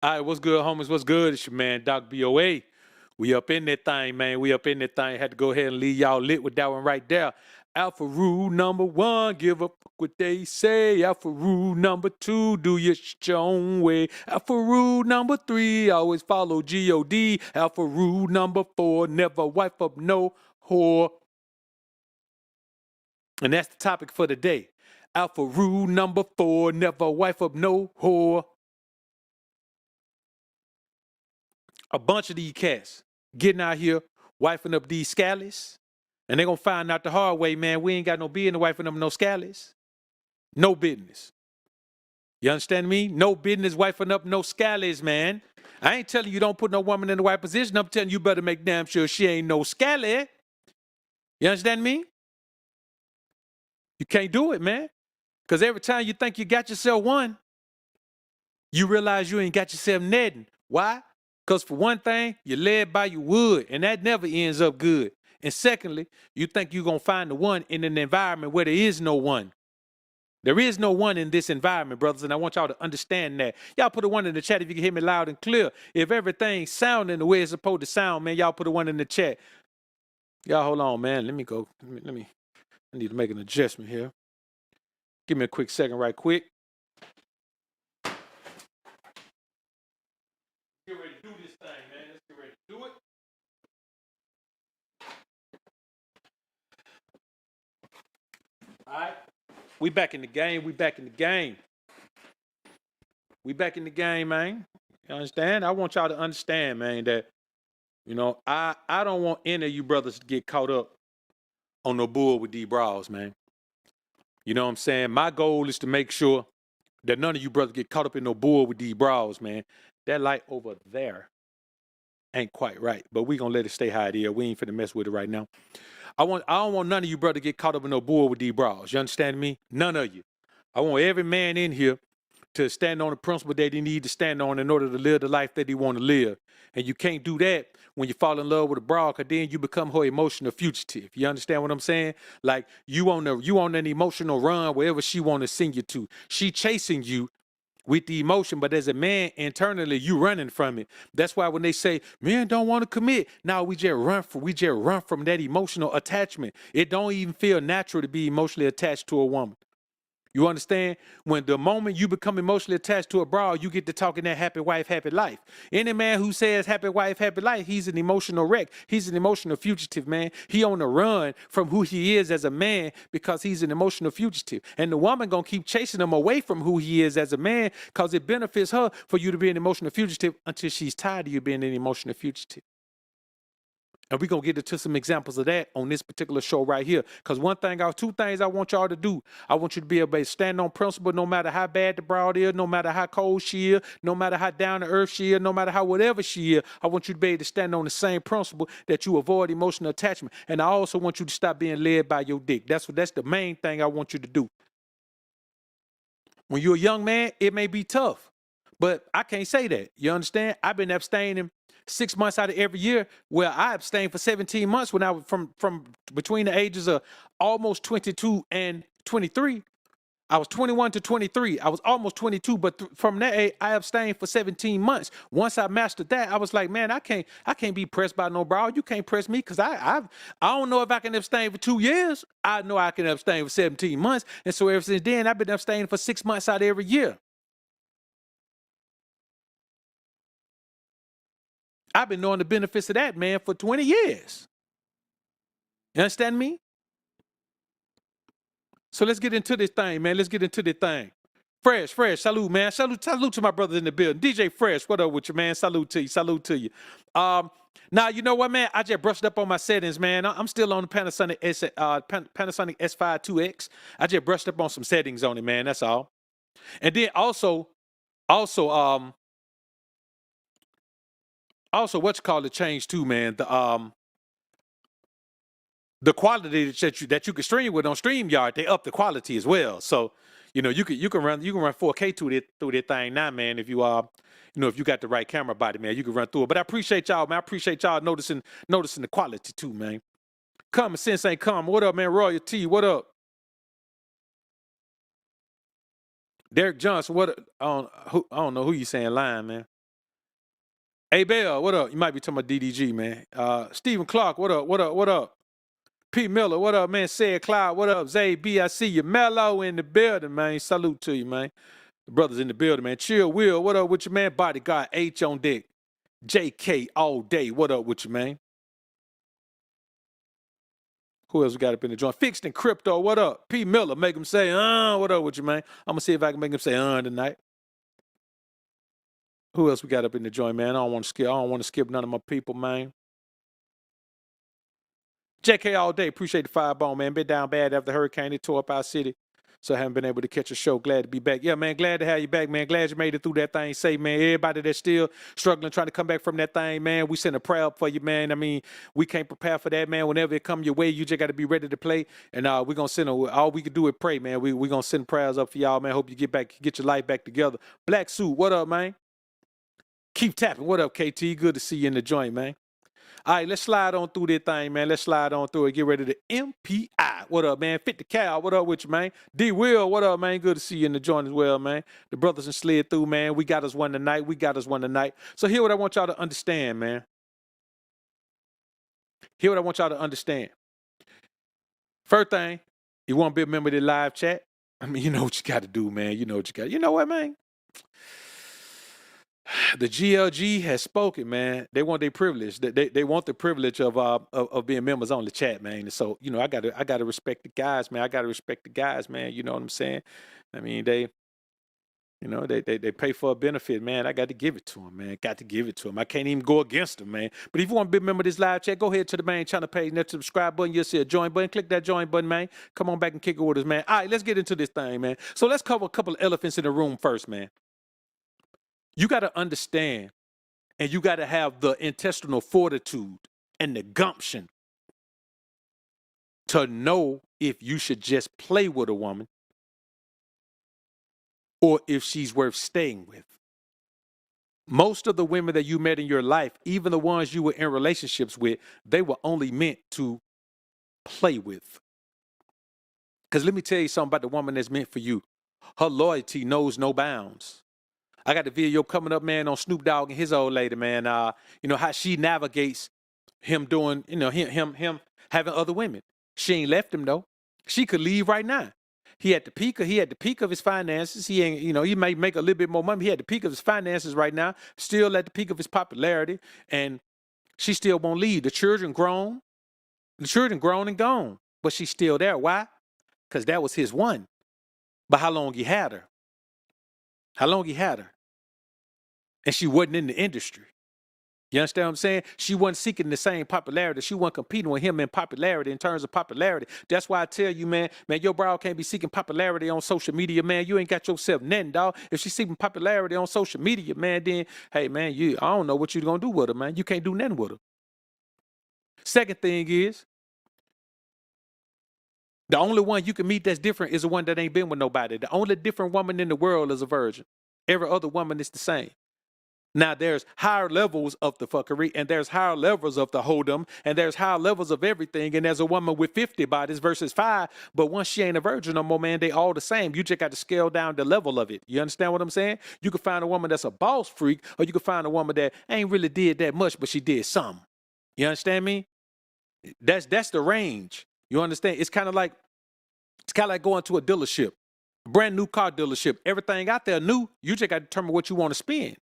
All right, what's good, homies? What's good? It's your man, Doc BOA. We up in that thing, man. We up in that thing. Had to go ahead and leave y'all lit with that one right there. Alpha rule number 1, give up what they say. Alpha rule number 2, do your shit your own way. Alpha rule number 3, always follow G-O-D. Alpha rule number 4, never wipe up no whore. And that's the topic for the day. Alpha rule number 4, never wife up no whore. A bunch of these cats getting out here, wifing up these scallies, and they're going to find out the hard way, man, we ain't got no business wifing up no scallies. No business. You understand me? No business wifing up no scallies, man. I ain't telling you don't put no woman in the right position. I'm telling you better make damn sure she ain't no scally. You understand me? You can't do it, man. Because every time you think you got yourself one, you realize you ain't got yourself nothing. Why? Because for one thing, you're led by your wood, and that never ends up good. And secondly, you think you're going to find the one in an environment where there is no one. There is no one in this environment, brothers, and I want y'all to understand that. Y'all put a one in the chat if you can hear me loud and clear. If everything's sounding the way it's supposed to sound, man, y'all put a one in the chat. Y'all hold on, man. Let me go. I need to make an adjustment here. Give me a quick second right quick. Get ready to do this thing, man. Let's get ready to do it. All right. We back in the game. We back in the game. We back in the game, man. You understand? I want y'all to understand, man, that, you know, I don't want any of you brothers to get caught up on no bull with these bras, man. You know what I'm saying? My goal is to make sure that none of you brothers get caught up in no bull with these bras, man. That light over there ain't quite right, but we gonna let it stay how it is. We ain't finna mess with it right now. I don't want none of you brothers get caught up in no bull with these bras. You understand me? None of you. I want every man in here to stand on the principle that he need to stand on in order to live the life that he want to live. And you can't do that when you fall in love with a broad, because then you become her emotional fugitive. You understand what I'm saying? Like you on an emotional run wherever she want to send you to. She chasing you with the emotion, but as a man, internally, you running from it. That's why when they say men don't want to commit, now we just run from that emotional attachment. It don't even feel natural to be emotionally attached to a woman. You understand? When the moment you become emotionally attached to a broad, you get to talking that happy wife, happy life. Any man who says happy wife, happy life, he's an emotional wreck. He's an emotional fugitive, man. He on the run from who he is as a man because he's an emotional fugitive. And the woman gonna keep chasing him away from who he is as a man because it benefits her for you to be an emotional fugitive until she's tired of you being an emotional fugitive. And we're going to get into some examples of that on this particular show right here. Because two things I want y'all to do. I want you to be able to stand on principle no matter how bad the broad is, no matter how cold she is, no matter how down to earth she is, no matter how whatever she is. I want you to be able to stand on the same principle that you avoid emotional attachment. And I also want you to stop being led by your dick. That's the main thing I want you to do. When you're a young man, it may be tough. But I can't say that. You understand? I've been abstaining 6 months out of every year, where I abstained for 17 months when I was from between the ages of almost 22 and 23. I was 21 to 23. I was almost 22, but from that age, I abstained for 17 months. Once I mastered that, I was like, man, I can't be pressed by no bra. You can't press me because I don't know if I can abstain for 2 years. I know I can abstain for 17 months. And so ever since then, I've been abstaining for 6 months out of every year. I've been knowing the benefits of that, man, for 20 years. You understand me? So let's get into this thing, man. Let's get into this thing. Fresh, salute, man. Salute to my brothers in the building. DJ Fresh, what up with you, man? Salute to you. Now, you know what, man? I just brushed up on my settings, man. I'm still on the Panasonic S5 2X. I just brushed up on some settings on it, man. That's all. And then also, what's called a change too, man. The quality that you can stream with on StreamYard, they up the quality as well. So, you know, you can run 4K through that thing now, man. If you if you got the right camera body, man, you can run through it. But I appreciate y'all, man. I appreciate y'all noticing the quality too, man. Common sense ain't common. What up, man? Royalty, what up? Derek Johnson, what? I don't know who you saying lying, man. Hey, Bell, what up? You might be talking about DDG, man. Stephen Clark, what up? What up? What up? Pete Miller, what up, man? Said Cloud, what up? Zay B, I see you. Mello in the building, man. Salute to you, man. The brothers in the building, man. Chill, Will, what up with you, man? Bodyguard H on deck. JK all day, what up with you, man? Who else we got up in the joint? Fixed and Crypto, what up? P. Miller, make him say, what up with you, man? I'm going to see if I can make him say, tonight. Who else we got up in the joint, man? I don't want to skip none of my people, man. JK all day, appreciate the fireball, man. Been down bad after the hurricane. It tore up our city, so I haven't been able to catch a show. Glad to be back. Yeah, man, glad to have you back, man. Glad you made it through that thing safe, man. Everybody that's still struggling, trying to come back from that thing, man, we send a prayer up for you, man. I mean, we can't prepare for that, man. Whenever it come your way, you just got to be ready to play. And we're going to send all we can do is pray, man. We're going to send prayers up for y'all, man. Hope you get your life back together. Black Suit, what up, man? Keep tapping. What up, KT? Good to see you in the joint, man. All right, let's slide on through this thing, man. Let's slide on through it. Get ready to MPI. What up, man? 50 Cal. What up with you, man? D Will. What up, man? Good to see you in the joint as well, man. The brothers and slid through, man. We got us one tonight. So here what I want y'all to understand, man. Here what I want y'all to understand. First thing, you want to be a member of the live chat? I mean, you know what you got to do, man. You know what you got. You know what, man? The GLG has spoken, man. They want their privilege. They want the privilege of being members on the chat, man. And so, you know, I gotta respect the guys, man. You know what I'm saying? I mean, they pay for a benefit, man. I got to give it to them, man. Got to give it to them. I can't even go against them, man. But if you want to be a member of this live chat, go ahead to the main channel page. Next to the subscribe button, you'll see a join button. Click that join button, man. Come on back and kick it with us, man. All right, let's get into this thing, man. So let's cover a couple of elephants in the room first, man. You got to understand, and you got to have the intestinal fortitude and the gumption to know if you should just play with a woman or if she's worth staying with. Most of the women that you met in your life, even the ones you were in relationships with, they were only meant to play with. Because let me tell you something about the woman that's meant for you. Her loyalty knows no bounds. I got the video coming up, man, on Snoop Dogg and his old lady, man. You know, how she navigates him doing, you know, him having other women. She ain't left him, though. She could leave right now. He at the peak of his finances. He ain't, you know, he may make a little bit more money. He at the peak of his finances right now, still at the peak of his popularity, and she still won't leave. The children grown and gone, but she's still there. Why? Because that was his one. But how long he had her? And she wasn't in the industry. You understand what I'm saying? She wasn't seeking the same popularity. She wasn't competing with him in popularity, in terms of popularity. That's why I tell you, man, your bro can't be seeking popularity on social media, man. You ain't got yourself nothing, dog. If she's seeking popularity on social media, man, then, hey, man, I don't know what you're going to do with her, man. You can't do nothing with her. Second thing is, the only one you can meet that's different is the one that ain't been with nobody. The only different woman in the world is a virgin. Every other woman is the same. Now, there's higher levels of the fuckery, and there's higher levels of the hold'em, and there's higher levels of everything, and there's a woman with 50 bodies versus 5, but once she ain't a virgin no more, man, they all the same. You just got to scale down the level of it. You understand what I'm saying? You can find a woman that's a boss freak, or you can find a woman that ain't really did that much, but she did some. You understand me? That's the range. You understand? It's kind of like going to a dealership, brand new car dealership. Everything out there new, you just got to determine what you want to spend.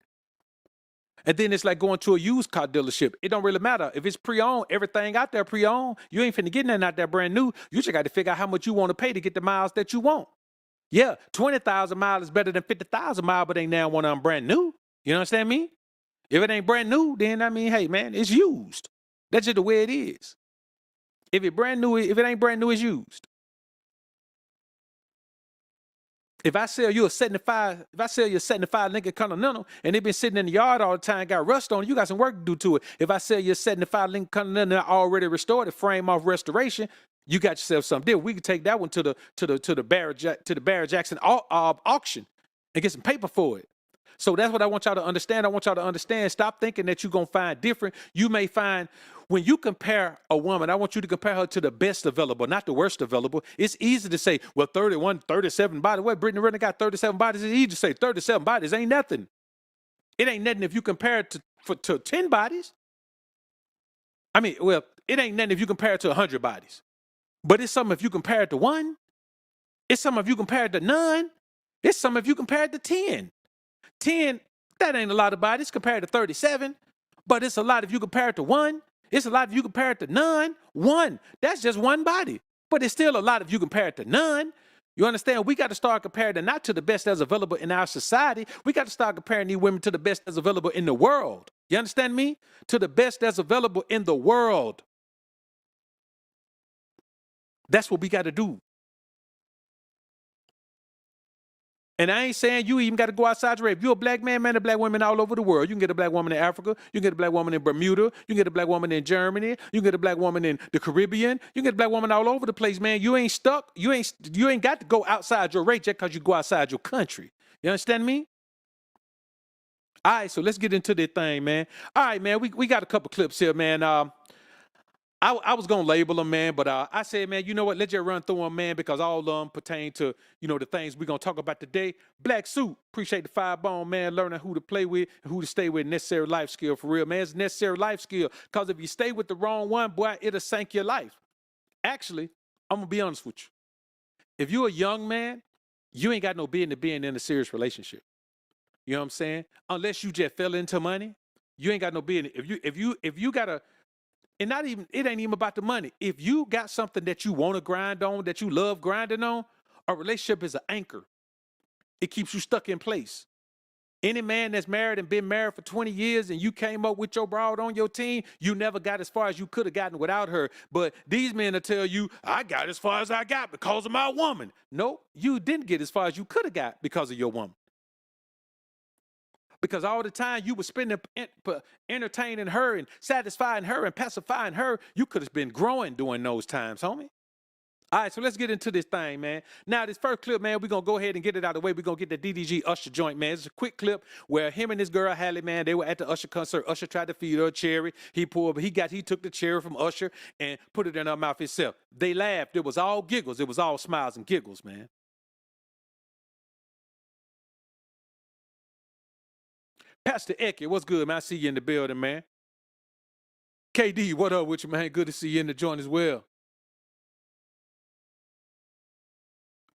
And then it's like going to a used car dealership. It don't really matter. If it's pre-owned, everything out there pre-owned, you ain't finna get nothing out there brand new. You just got to figure out how much you want to pay to get the miles that you want. Yeah, 20,000 miles is better than 50,000 miles, but ain't now one of them brand new. You understand me? If it ain't brand new, then I mean, hey, man, it's used. That's just the way it is. If it ain't brand new, it's used. If I sell you a 75 Lincoln Continental and it been sitting in the yard all the time, got rust on it, you got some work to do to it. If I sell you a 75 Lincoln Continental already restored, frame off restoration, you got yourself something different. We can take that one to the Barrett Jackson auction and get some paper for it. So that's what I want y'all to understand. Stop thinking that you're going to find different. You may find, when you compare a woman, I want you to compare her to the best available, not the worst available. It's easy to say, well, 37 bodies. What, Brittany Renner got 37 bodies? It's easy to say 37 bodies ain't nothing. It ain't nothing if you compare it to 10 bodies. I mean, well, it ain't nothing if you compare it to 100 bodies. But it's something if you compare it to 1. It's something if you compare it to none. It's something if you compare it to 10. 10, that ain't a lot of bodies compared to 37. But it's a lot if you compare it to 1. It's a lot if you compare it to none. 1, that's just 1 body. But it's still a lot if you compare it to none. You understand? We got to start comparing them not to the best that's available in our society. We got to start comparing these women to the best that's available in the world. You understand me? To the best that's available in the world. That's what we got to do. And I ain't saying you even got to go outside your rape. If you're a black man, a black woman all over the world. You can get a black woman in Africa. You can get a black woman in Bermuda. You can get a black woman in Germany. You can get a black woman in the Caribbean. You can get a black woman all over the place, man. You ain't stuck. You ain't got to go outside your race just because you go outside your country. You understand me? All right, so let's get into this thing, man. All right, man, we got a couple clips here, man. I was going to label them, man, but I said, man, you know what? Let's just run through them, man, because all of them pertain to, the things we're going to talk about today. Black Suit, appreciate the 5-bone, man, learning who to play with and who to stay with. Necessary life skill, for real, man. It's necessary life skill, because if you stay with the wrong one, boy, it'll sink your life. Actually, I'm going to be honest with you. If you're a young man, you ain't got no business being in a serious relationship. You know what I'm saying? Unless you just fell into money, you ain't got no business. If you got a, and it ain't even about the money. If you got something that you want to grind on, that you love grinding on, a relationship is an anchor. It keeps you stuck in place. Any man that's married and been married for 20 years and you came up with your broad on your team, you never got as far as you could have gotten without her. But these men will tell you, I got as far as I got because of my woman. No, you didn't get as far as you could have got because of your woman. Because all the time you were spending entertaining her and satisfying her and pacifying her, you could have been growing during those times, homie. All right, so let's get into this thing, man. Now, this first clip, man, we're going to go ahead and get it out of the way. We're going to get the DDG Usher joint, man. It's a quick clip where him and this girl, Halle, man, they were at the Usher concert. Usher tried to feed her a cherry. He took the cherry from Usher and put it in her mouth himself. They laughed. It was all giggles. It was all smiles and giggles, man. Pastor Eke, what's good, man? I see you in the building, man. KD, what up with you, man? Good to see you in the joint as well.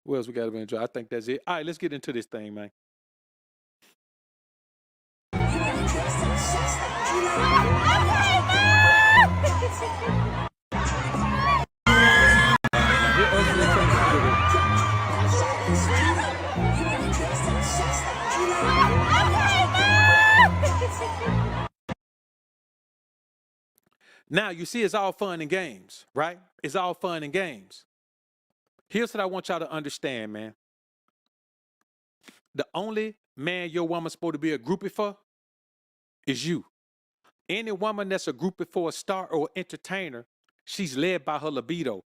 What else we got to enjoy? I think that's it. All right, let's get into this thing, man. Now, you see, it's all fun and games, right? It's all fun and games. Here's what I want y'all to understand, man. The only man your woman's supposed to be a groupie for is you. Any woman that's a groupie for a star or entertainer, she's led by her libido.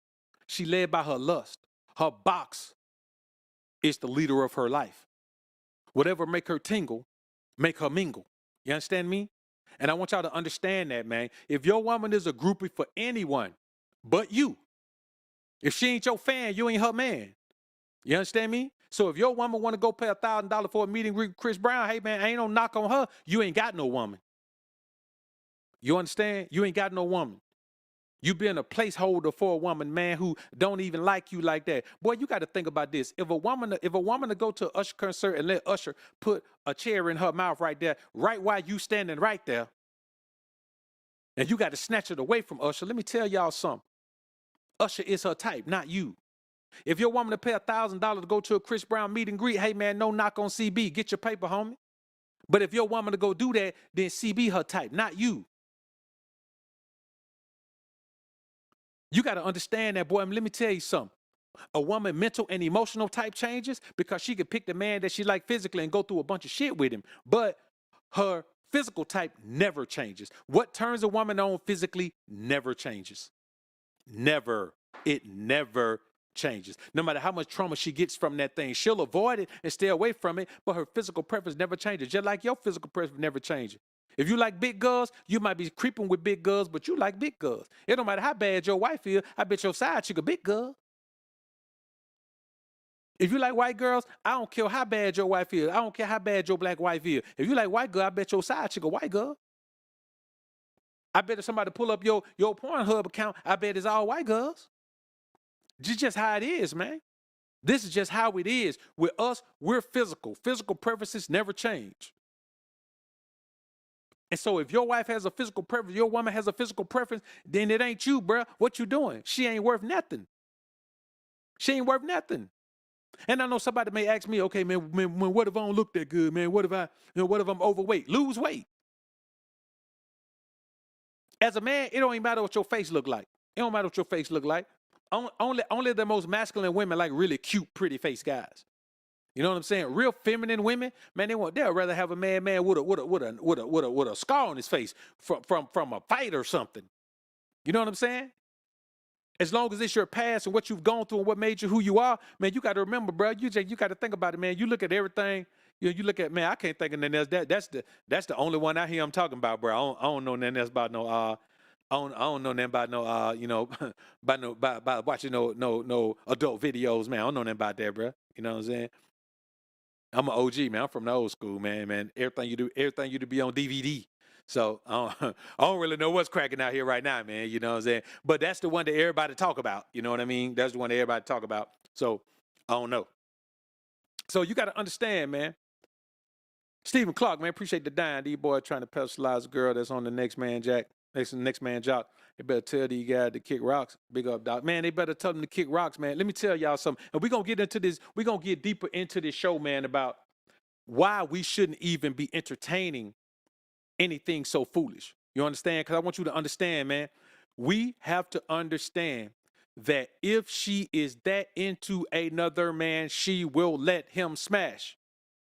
She's led by her lust. Her box is the leader of her life. Whatever make her tingle, make her mingle. You understand me? And I want y'all to understand that, man. If your woman is a groupie for anyone but you, if she ain't your fan, you ain't her man. You understand me? So if your woman want to go pay $1,000 for a meeting with Chris Brown, hey, man, ain't no knock on her. You ain't got no woman. You understand? You ain't got no woman. You being a placeholder for a woman, man, who don't even like you like that. Boy, you got to think about this. If a woman to go to an Usher concert and let Usher put a chair in her mouth right there, right while you standing right there, and you got to snatch it away from Usher, let me tell y'all something. Usher is her type, not you. If your woman to pay $1,000 to go to a Chris Brown meet and greet, hey, man, no knock on CB. Get your paper, homie. But if your woman to go do that, then CB her type, not you. You got to understand that, boy. I mean, let me tell you something. A woman mental and emotional type changes because she can pick the man that she like physically and go through a bunch of shit with him. But her physical type never changes. What turns a woman on physically never changes. Never. It never changes. No matter how much trauma she gets from that thing, she'll avoid it and stay away from it, but her physical preference never changes. Just like your physical preference never changes. If you like big girls, you might be creeping with big girls, but you like big girls. It don't matter how bad your wife is, I bet your side chick a big girl. If you like white girls, I don't care how bad your wife is. I don't care how bad your black wife is. If you like white girl, I bet your side chick a white girl. I bet if somebody pull up your Pornhub account, I bet it's all white girls. Just how it is, man. This is just how it is. With us, we're physical. Physical preferences never change. And so if your wife has a physical preference, your woman has a physical preference, then it ain't you, bruh. What you doing? She ain't worth nothing. She ain't worth nothing. And I know somebody may ask me, okay, man, what if I don't look that good, man? What if what if I'm overweight? Lose weight. As a man, it don't even matter what your face look like. It don't matter what your face look like. Only the most masculine women like really cute, pretty face guys. You know what I'm saying? Real feminine women, man, they'll rather have a man with a scar on his face from a fight or something. You know what I'm saying? As long as it's your past and what you've gone through and what made you who you are, man, you got to remember, bro. You got to think about it, man. You look at everything. You look at, man. I can't think of nothing else. That's the only one out here I'm talking about, bro. I don't know nothing else about no. I don't know nothing about no. About watching no adult videos, man. I don't know nothing about that, bro. You know what I'm saying? I'm an OG, man. I'm from the old school, man. Everything you do be on DVD. So I don't really know what's cracking out here right now, man. You know what I'm saying? But that's the one that everybody talk about. You know what I mean? That's the one that everybody talk about. So I don't know. So you got to understand, man. Stephen Clark, man, appreciate the dime. These boys trying to pedestalize a girl that's on the next man jock. They better tell these guys to kick rocks. Big up, Doc. Man, they better tell them to kick rocks, man. Let me tell y'all something. And we're going to get into this. We're going to get deeper into this show, man, about why we shouldn't even be entertaining anything so foolish. You understand? Because I want you to understand, man. We have to understand that if she is that into another man, she will let him smash.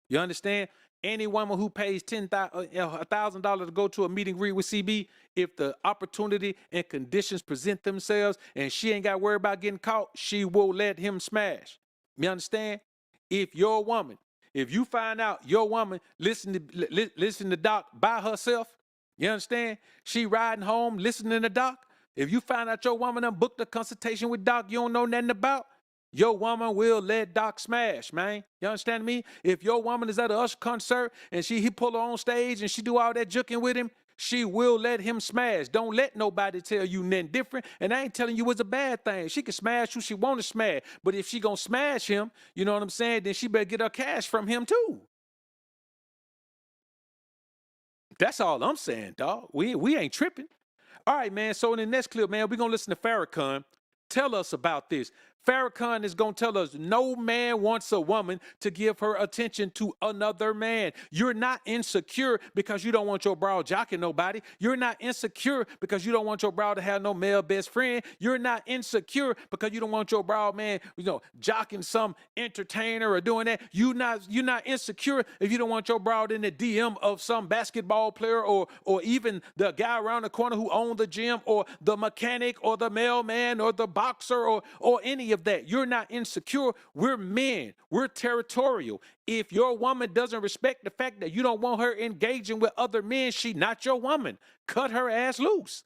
You understand? Any woman who pays $1,000 to go to a meet and greet with CB, if the opportunity and conditions present themselves and she ain't got to worry about getting caught, she will let him smash. You understand? If you find out your woman listen to Doc by herself, you understand? She riding home listening to Doc. If you find out your woman done booked a consultation with Doc you don't know nothing about, your woman will let Doc smash, man. You understand me? If your woman is at an Usher concert and he pull her on stage and she do all that juking with him, she will let him smash. Don't let nobody tell you nothing different. And I ain't telling you it's a bad thing. She can smash who she want to smash. But if she gonna smash him, you know what I'm saying, then she better get her cash from him too. That's all I'm saying, dog. We ain't tripping. All right, man. So in the next clip, man, we're gonna listen to Farrakhan tell us about this. Farrakhan is going to tell us no man wants a woman to give her attention to another man. You're not insecure because you don't want your bra jocking nobody. You're not insecure because you don't want your bra to have no male best friend. You're not insecure because you don't want your bra, man, jocking some entertainer or doing that. You're not insecure if you don't want your bra in the DM of some basketball player or even the guy around the corner who owns the gym or the mechanic or the mailman or the boxer or any of that. You're not insecure. We're men. We're territorial. If your woman doesn't respect the fact that you don't want her engaging with other men, she not your woman. Cut her ass loose.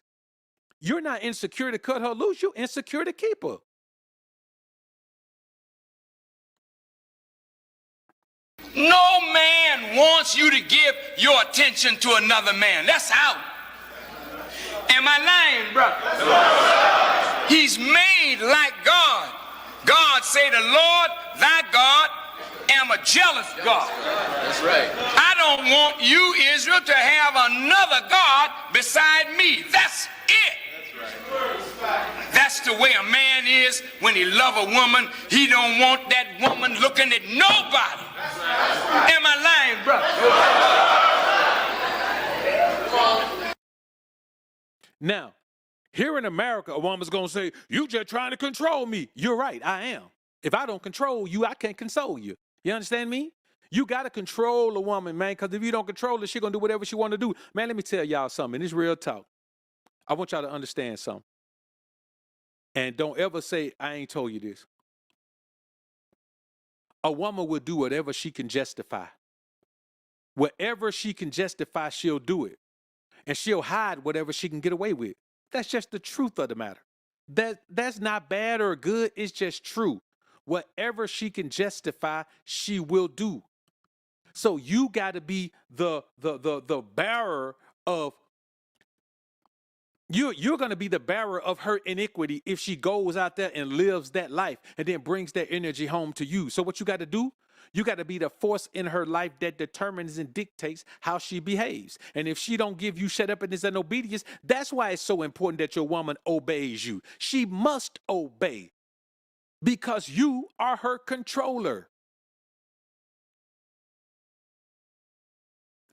You're not insecure to cut her loose. You're insecure to keep her. No man wants you to give your attention to another man. That's out. Am I lying, brother? He's made like God. God say, the Lord thy God am a jealous God. That's right. I don't want you, Israel, to have another God beside me. That's it. That's right. That's the way a man is when he love a woman. He don't want that woman looking at nobody. Am I lying, brother? Now, here in America, a woman's going to say, you just trying to control me. You're right, I am. If I don't control you, I can't console you. You understand me? You got to control a woman, man, because if you don't control her, she's going to do whatever she want to do. Man, let me tell y'all something. It's real talk. I want y'all to understand something. And don't ever say, I ain't told you this. A woman will do whatever she can justify. Whatever she can justify, she'll do it. And she'll hide whatever she can get away with. That's just the truth of the matter. That's not bad or good. It's just true. whatever she can justify, she will do. So you got to be the bearer of you're going to be the bearer of her iniquity if she goes out there and lives that life and then brings that energy home to you. So what you got to do? You got to be the force in her life that determines and dictates how she behaves. And if she don't give you shut up and obedience, that's why it's so important that your woman obeys you. She must obey because you are her controller.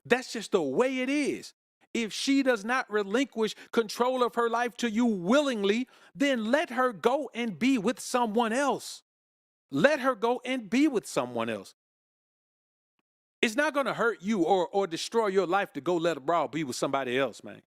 That's just the way it is. If she does not relinquish control of her life to you willingly, then let her go and be with someone else. Let her go and be with someone else. It's not going to hurt you or destroy your life to go let a bra be with somebody else, man.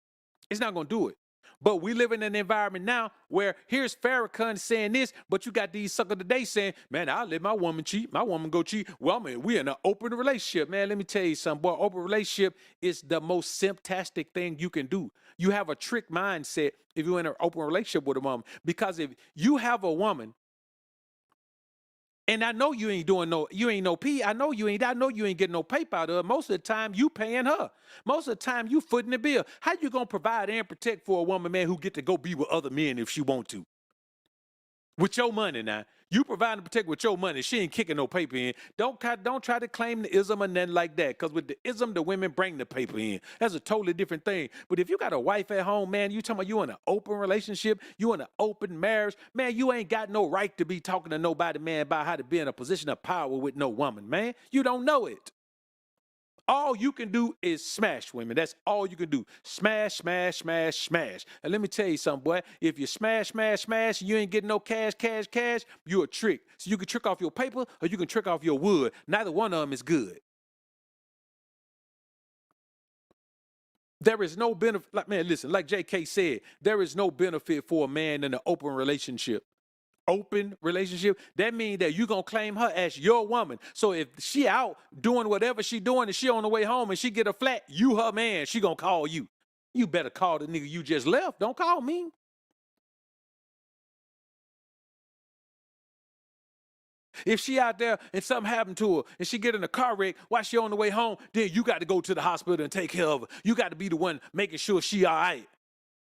It's not going to do it. But we live in an environment now where here's Farrakhan saying this, but you got these suckers today saying, man, I'll let my woman cheat. My woman go cheat. Well, man, we in an open relationship. Man, let me tell you something, boy. Open relationship is the most simptastic thing you can do. You have a trick mindset if you're in an open relationship with a woman. Because if you have a woman, and I know you ain't doing no pee. I know you ain't getting no paper out of her. Most of the time you paying her. Most of the time you footing the bill. How you gonna provide and protect for a woman, man, who get to go be with other men if she want to? With your money now. You provide and protect with your money. She ain't kicking no paper in. Don't try to claim the ism or nothing like that. Because with the ism, the women bring the paper in. That's a totally different thing. But if you got a wife at home, man, you talking about you in an open relationship, you in an open marriage, man, you ain't got no right to be talking to nobody, man, about how to be in a position of power with no woman, man. You don't know it. All you can do is smash women. That's all you can do. Smash, smash, smash, smash. And let me tell you something, boy. If you smash, smash, smash, and you ain't getting no cash, you're a trick. So you can trick off your paper or you can trick off your wood. Neither one of them is good. There is no benefit. Like, man, listen, like JK said, there is no benefit for a man in an open relationship. Open relationship, that means that you're going to claim her as your woman. So if she out doing whatever she doing and she on the way home and she get a flat, you her man, she going to call you. You better call the nigga you just left. Don't call me. If she out there and something happened to her and she get in a car wreck while she on the way home, then you got to go to the hospital and take care of her. You got to be the one making sure she all right.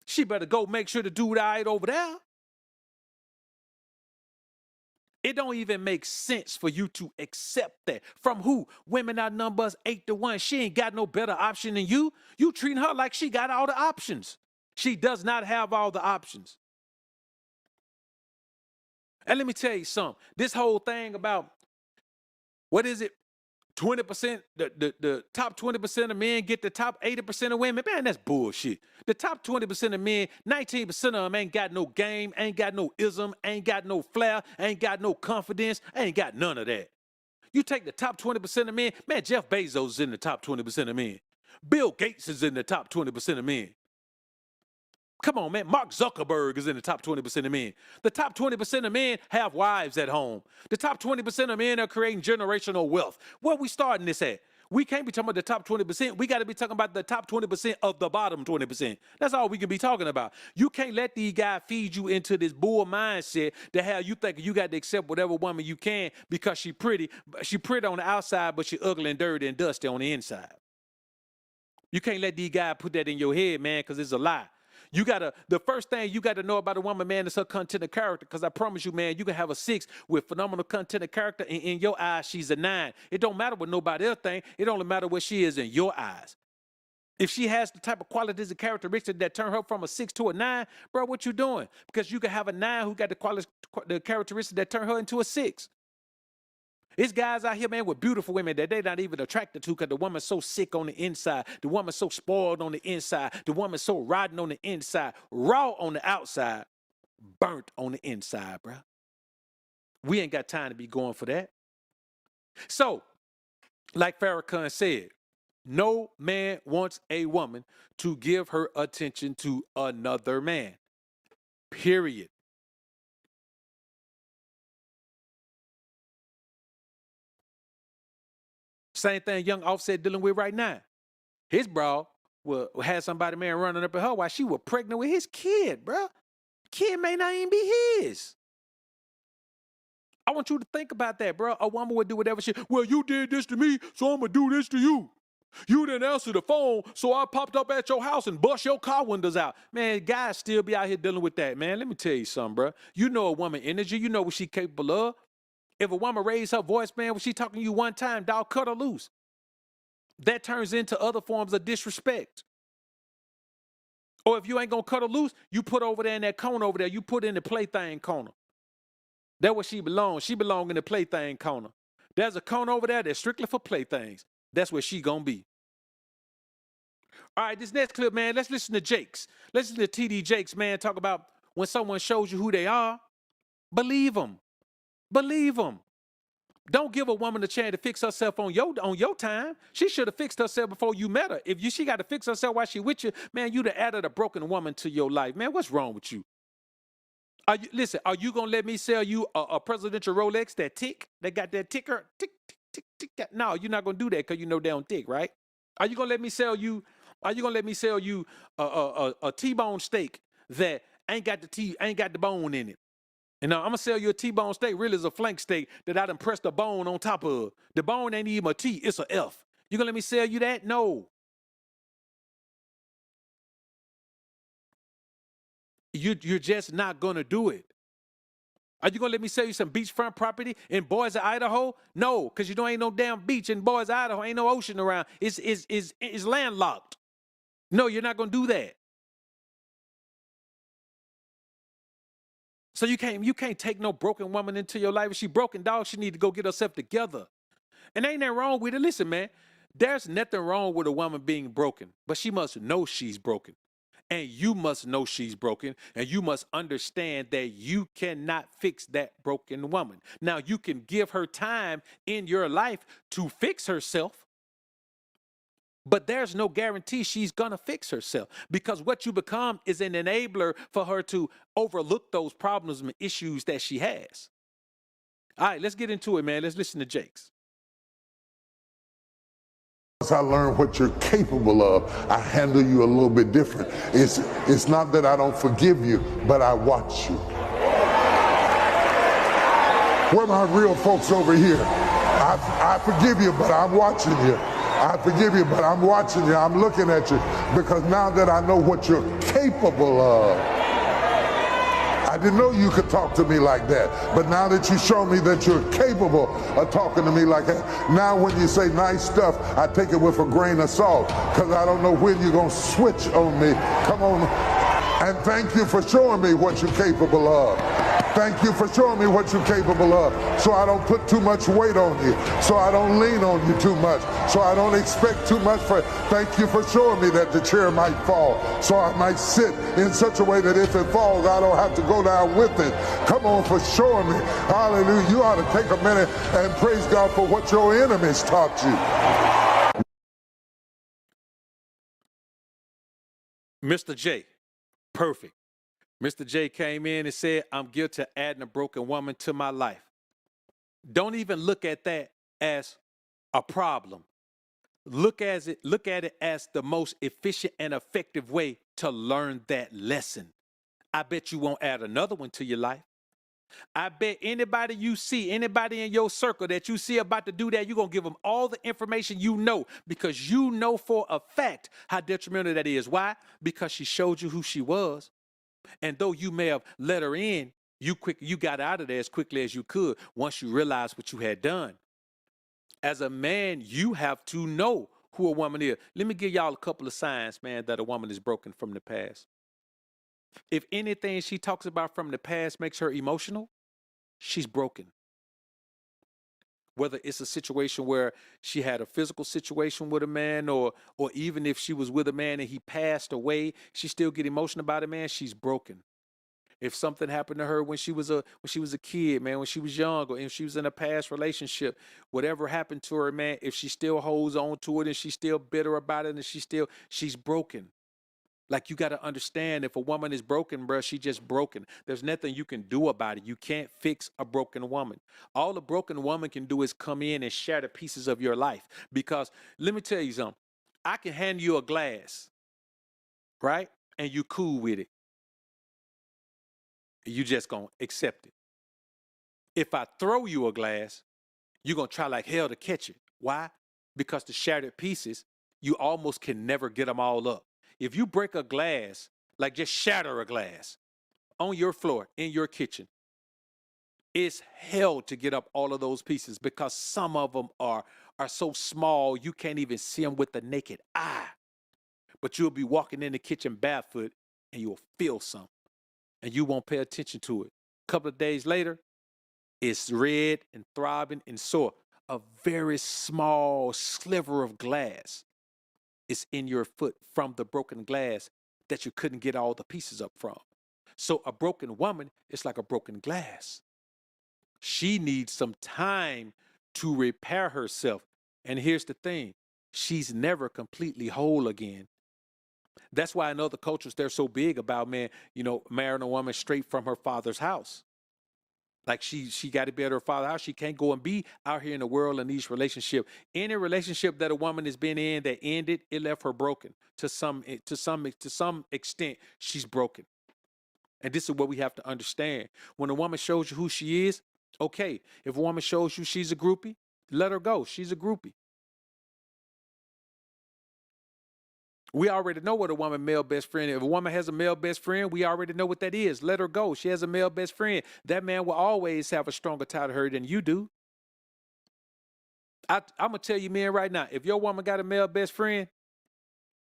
She better go make sure the dude all right over there. It don't even make sense for you to accept that. From who? Women outnumber us 8-1. She ain't got no better option than you. You treating her like she got all the options. She does not have all the options. And let me tell you something. This whole thing about, what is it? 20%, the top 20% of men get the top 80% of women. Man, that's bullshit. The top 20% of men, 19% of them ain't got no game, ain't got no ism, ain't got no flair, ain't got no confidence, ain't got none of that. You take the top 20% of men, man, Jeff Bezos is in the top 20% of men. Bill Gates is in the top 20% of men. Come on, man. Mark Zuckerberg is in the top 20% of men. The top 20% of men have wives at home. The top 20% of men are creating generational wealth. Where we starting this at? We can't be talking about the top 20%. We got to be talking about the top 20% of the bottom 20%. That's all we can be talking about. You can't let these guys feed you into this bull mindset that how you think you got to accept whatever woman you can because she pretty. She pretty on the outside, but she ugly and dirty and dusty on the inside. You can't let these guys put that in your head, man, because it's a lie. The first thing you got to know about a woman, man, is her content and character. Because I promise you, man, you can have a 6 with phenomenal content and character, and in your eyes, she's a 9. It don't matter what nobody else thinks. It only matter what she is in your eyes. If she has the type of qualities and characteristics that turn her from a 6 to a 9, bro, what you doing? Because you can have a 9 who got the characteristics that turn her into a 6. It's guys out here, man, with beautiful women that they're not even attracted to because the woman's so sick on the inside. The woman's so spoiled on the inside. The woman's so rotten on the inside. Raw on the outside. Burnt on the inside, bro. We ain't got time to be going for that. So, like Farrakhan said, no man wants a woman to give her attention to another man. Period. Same thing young Offset dealing with right now. His bro had somebody, man, running up at her while she was pregnant with his kid, bro. Kid may not even be his. I want you to think about that, bro. A woman would do whatever she, well, you did this to me, so I'm going to do this to you. You didn't answer the phone, so I popped up at your house and bust your car windows out. Man, guys still be out here dealing with that, man. Let me tell you something, bro. You know a woman energy. You know what she capable of. If a woman raise her voice, man, when she talking to you one time, dog, cut her loose. That turns into other forms of disrespect. Or if you ain't going to cut her loose, you put over there in that corner over there. You put in the plaything corner. That's where she belongs. She belongs in the plaything corner. There's a corner over there that's strictly for playthings. That's where she gonna be. All right, this next clip, man, let's listen to Jakes. Listen to TD Jakes, man, talk about when someone shows you who they are, believe them. Believe them. Don't give a woman a chance to fix herself on your time. She should have fixed herself before you met her. If she got to fix herself while she with you, man, you'd have added a broken woman to your life. Man, what's wrong with you? Listen, are you going to let me sell you a presidential Rolex that tick? That got that ticker? Tick, tick, tick, tick. No, you're not going to do that because you know they don't tick, right? Are you going to let me sell you a T-bone steak that ain't got the bone in it? And I'm going to sell you a T-bone steak really is a flank steak that I done pressed a bone on top of. The bone ain't even a T, it's a F. You going to let me sell you that? No. You're just not going to do it. Are you going to let me sell you some beachfront property in Boise, Idaho? No, because you know ain't no damn beach in Boise, Idaho. Ain't no ocean around. It's landlocked. No, you're not going to do that. So you can't take no broken woman into your life. If she broken, dog, she need to go get herself together. And ain't nothing wrong with it. Listen, man, there's nothing wrong with a woman being broken, but she must know she's broken. And you must know she's broken, and you must understand that you cannot fix that broken woman. Now, you can give her time in your life to fix herself, but there's no guarantee she's going to fix herself, because what you become is an enabler for her to overlook those problems and issues that she has. All right, let's get into it, man. Let's listen to Jakes. Once I learn what you're capable of, I handle you a little bit different. It's not that I don't forgive you, but I watch you. Where are my real folks over here? I forgive you, but I'm watching you. I forgive you, but I'm watching you. I'm looking at you, because now that I know what you're capable of, I didn't know you could talk to me like that, but now that you show me that you're capable of talking to me like that, now when you say nice stuff, I take it with a grain of salt, because I don't know when you're going to switch on me. Come on. And thank you for showing me what you're capable of. Thank you for showing me what you're capable of, so I don't put too much weight on you, so I don't lean on you too much, so I don't expect too much for it. Thank you for showing me that the chair might fall, so I might sit in such a way that if it falls, I don't have to go down with it. Come on, for showing me. Hallelujah. You ought to take a minute and praise God for what your enemies taught you. Mr. J, perfect. Mr. J came in and said, I'm guilty of adding a broken woman to my life. Don't even look at that as a problem. Look at it as the most efficient and effective way to learn that lesson. I bet you won't add another one to your life. I bet anybody you see, anybody in your circle that you see about to do that, you're going to give them all the information you know, because you know for a fact how detrimental that is. Why? Because she showed you who she was. And though you may have let her in, you got out of there as quickly as you could once you realized what you had done. As a man, you have to know who a woman is. Let me give y'all a couple of signs, man, that a woman is broken from the past. If anything she talks about from the past makes her emotional, she's broken. Whether it's a situation where she had a physical situation with a man, or even if she was with a man and he passed away, she still get emotional about it, man, she's broken. If something happened to her when she was a kid, man, when she was young, or if she was in a past relationship, whatever happened to her, man, if she still holds on to it and she's still bitter about it and she's broken. Like, you got to understand, if a woman is broken, bro, she just broken. There's nothing you can do about it. You can't fix a broken woman. All a broken woman can do is come in and shatter pieces of your life. Because let me tell you something. I can hand you a glass, right? And you cool with it. You just gonna accept it. If I throw you a glass, you're going to try like hell to catch it. Why? Because the shattered pieces, you almost can never get them all up. If you break a glass, like just shatter a glass on your floor, in your kitchen, it's hell to get up all of those pieces because some of them are so small you can't even see them with the naked eye. But you'll be walking in the kitchen barefoot and you'll feel something and you won't pay attention to it. A couple of days later, it's red and throbbing and sore. A very small sliver of glass is in your foot from the broken glass that you couldn't get all the pieces up from. So a broken woman is like a broken glass. She needs some time to repair herself. And here's the thing, she's never completely whole again. That's why in other cultures, they're so big about, man, marrying a woman straight from her father's house. Like she got to be at her father's house. She can't go and be out here in the world in these relationships. Any relationship that a woman has been in that ended, it left her broken. To some extent, she's broken. And this is what we have to understand. When a woman shows you who she is, okay. If a woman shows you she's a groupie, let her go. She's a groupie. We already know what a woman male best friend is. If a woman has a male best friend, we already know what that is. Let her go. She has a male best friend. That man will always have a stronger tie to her than you do. I'm going to tell you, men, right now, if your woman got a male best friend,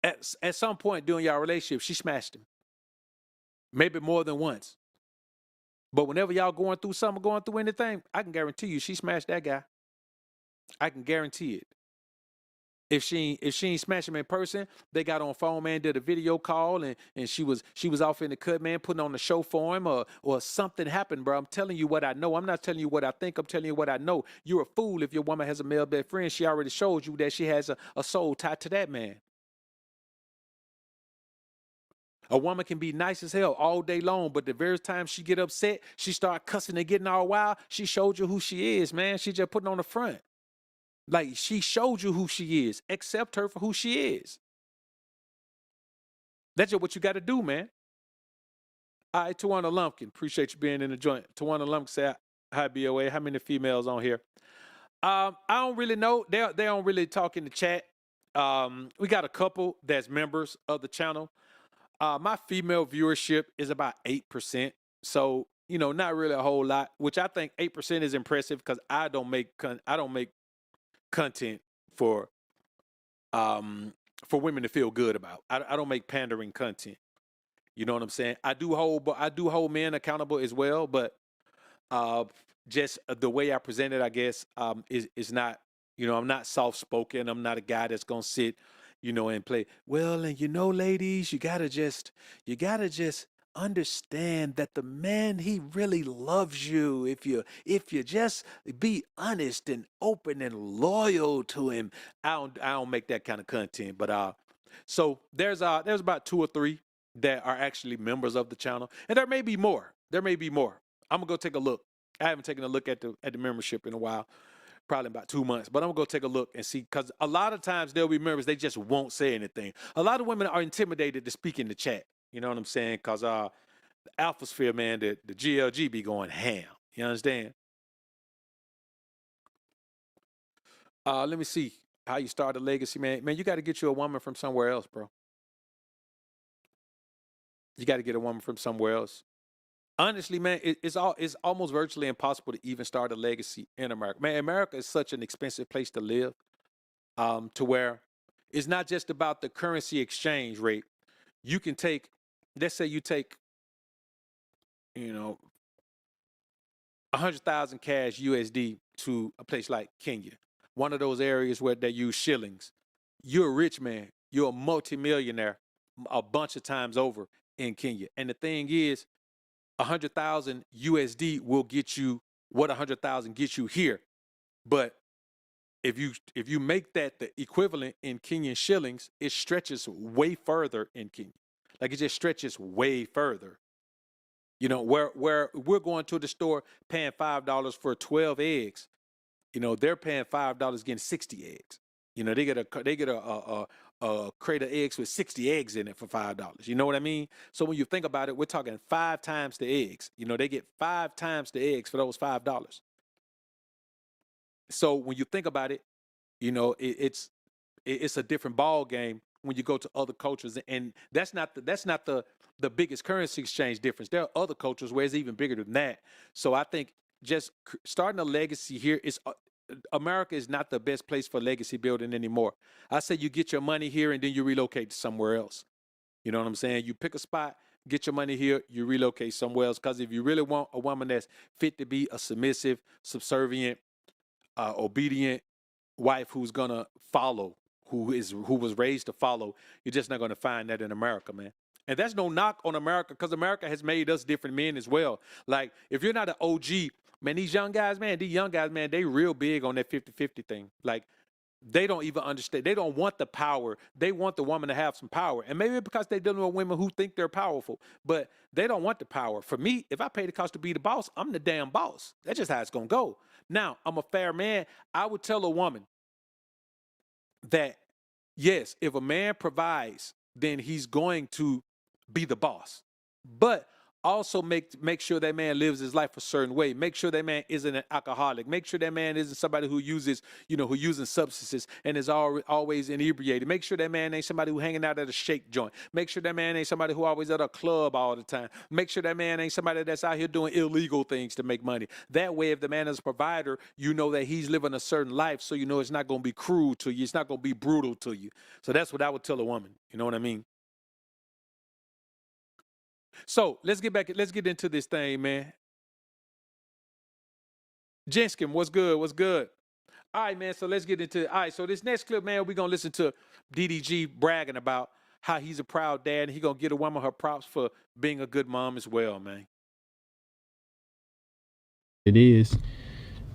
at some point during your relationship, she smashed him. Maybe more than once. But whenever y'all going through something, going through anything, I can guarantee you she smashed that guy. I can guarantee it. If she ain't smash him in person, they got on phone, man, did a video call, and she was off in the cut, man, putting on the show for him, or something happened, bro. I'm telling you what I know. I'm not telling you what I think. I'm telling you what I know. You're a fool if your woman has a male best friend. She already showed you that she has a soul tied to that man. A woman can be nice as hell all day long, but the very time she get upset, she start cussing and getting all wild. She showed you who she is, man. She just putting on the front. Like, she showed you who she is. Accept her for who she is. That's just what you got to do, man. All right, Tawana Lumpkin. Appreciate you being in the joint. Tawana Lumpkin said, hi, BOA. How many females on here? I don't really know. They don't really talk in the chat. We got a couple that's members of the channel. My female viewership is about 8%. So, not really a whole lot, which I think 8% is impressive because I don't make content for women to feel good about. I don't make pandering content. You know what I'm saying? I do hold men accountable as well, but just the way I present it, I guess, is not, I'm not soft spoken. I'm not a guy that's gonna sit, and play. Well, and ladies, you gotta just understand that the man, he really loves you if you just be honest and open and loyal to him. I don't make that kind of content, but so there's about 2 or 3 that are actually members of the channel, and there may be more. I'm gonna go take a look. I haven't taken a look at the membership in a while, probably about 2 months, but I'm gonna go take a look and see, because a lot of times there'll be members, they just won't say anything. A lot of women are intimidated to speak in the chat. You know what I'm saying? Because the Alphasphere, man, the GLG be going ham. You understand? Let me see how you start a legacy, man. Man, you got to get you a woman from somewhere else, bro. You got to get a woman from somewhere else. Honestly, man, it's almost virtually impossible to even start a legacy in America. Man, America is such an expensive place to live, to where it's not just about the currency exchange rate. You can take, let's say you take, 100,000 cash USD to a place like Kenya, one of those areas where they use shillings. You're a rich man. You're a multimillionaire a bunch of times over in Kenya. And the thing is, 100,000 USD will get you what 100,000 gets you here. But if you make that the equivalent in Kenyan shillings, it stretches way further in Kenya. Like, it just stretches way further. Where we're going to the store paying $5 for 12 eggs, they're paying $5 getting 60 eggs. They get a crate of eggs with 60 eggs in it for $5. You know what I mean? So when you think about it, we're talking 5 times the eggs. You know, they get 5 times the eggs for those $5. So when you think about it, you know, it's a different ball game when you go to other cultures, and that's not the biggest currency exchange difference. There are other cultures where it's even bigger than that. So I think just starting a legacy here is America is not the best place for legacy building anymore. I say you get your money here and then you relocate to somewhere else. You know what I'm saying? You pick a spot, get your money here, you relocate somewhere else. Because if you really want a woman that's fit to be a submissive, subservient, obedient wife who's gonna follow, who was raised to follow, you're just not gonna find that in America, man. And that's no knock on America, because America has made us different men as well. Like, if you're not an OG, man, these young guys, man, they real big on that 50-50 thing. Like, they don't even understand. They don't want the power. They want the woman to have some power. And maybe because they're dealing with women who think they're powerful, but they don't want the power. For me, if I pay the cost to be the boss, I'm the damn boss. That's just how it's going to go. Now, I'm a fair man. I would tell a woman that, yes, if a man provides, then he's going to be the boss. But also make sure that man lives his life a certain way. Make sure that man isn't an alcoholic. Make sure that man isn't somebody who uses, who using substances and is always inebriated. Make sure that man ain't somebody who hanging out at a shake joint. Make sure that man ain't somebody who always at a club all the time. Make sure that man ain't somebody that's out here doing illegal things to make money. That way, if the man is a provider, you know that he's living a certain life, so you know it's not going to be cruel to you. It's not going to be brutal to you. So that's what I would tell a woman. You know what I mean? So let's get into this thing, man. Jenskin, what's good? What's good? All right, man. So let's get into it. All right, so this next clip, man, we're gonna listen to DDG bragging about how he's a proud dad and he gonna get a woman her props for being a good mom as well, man. It is.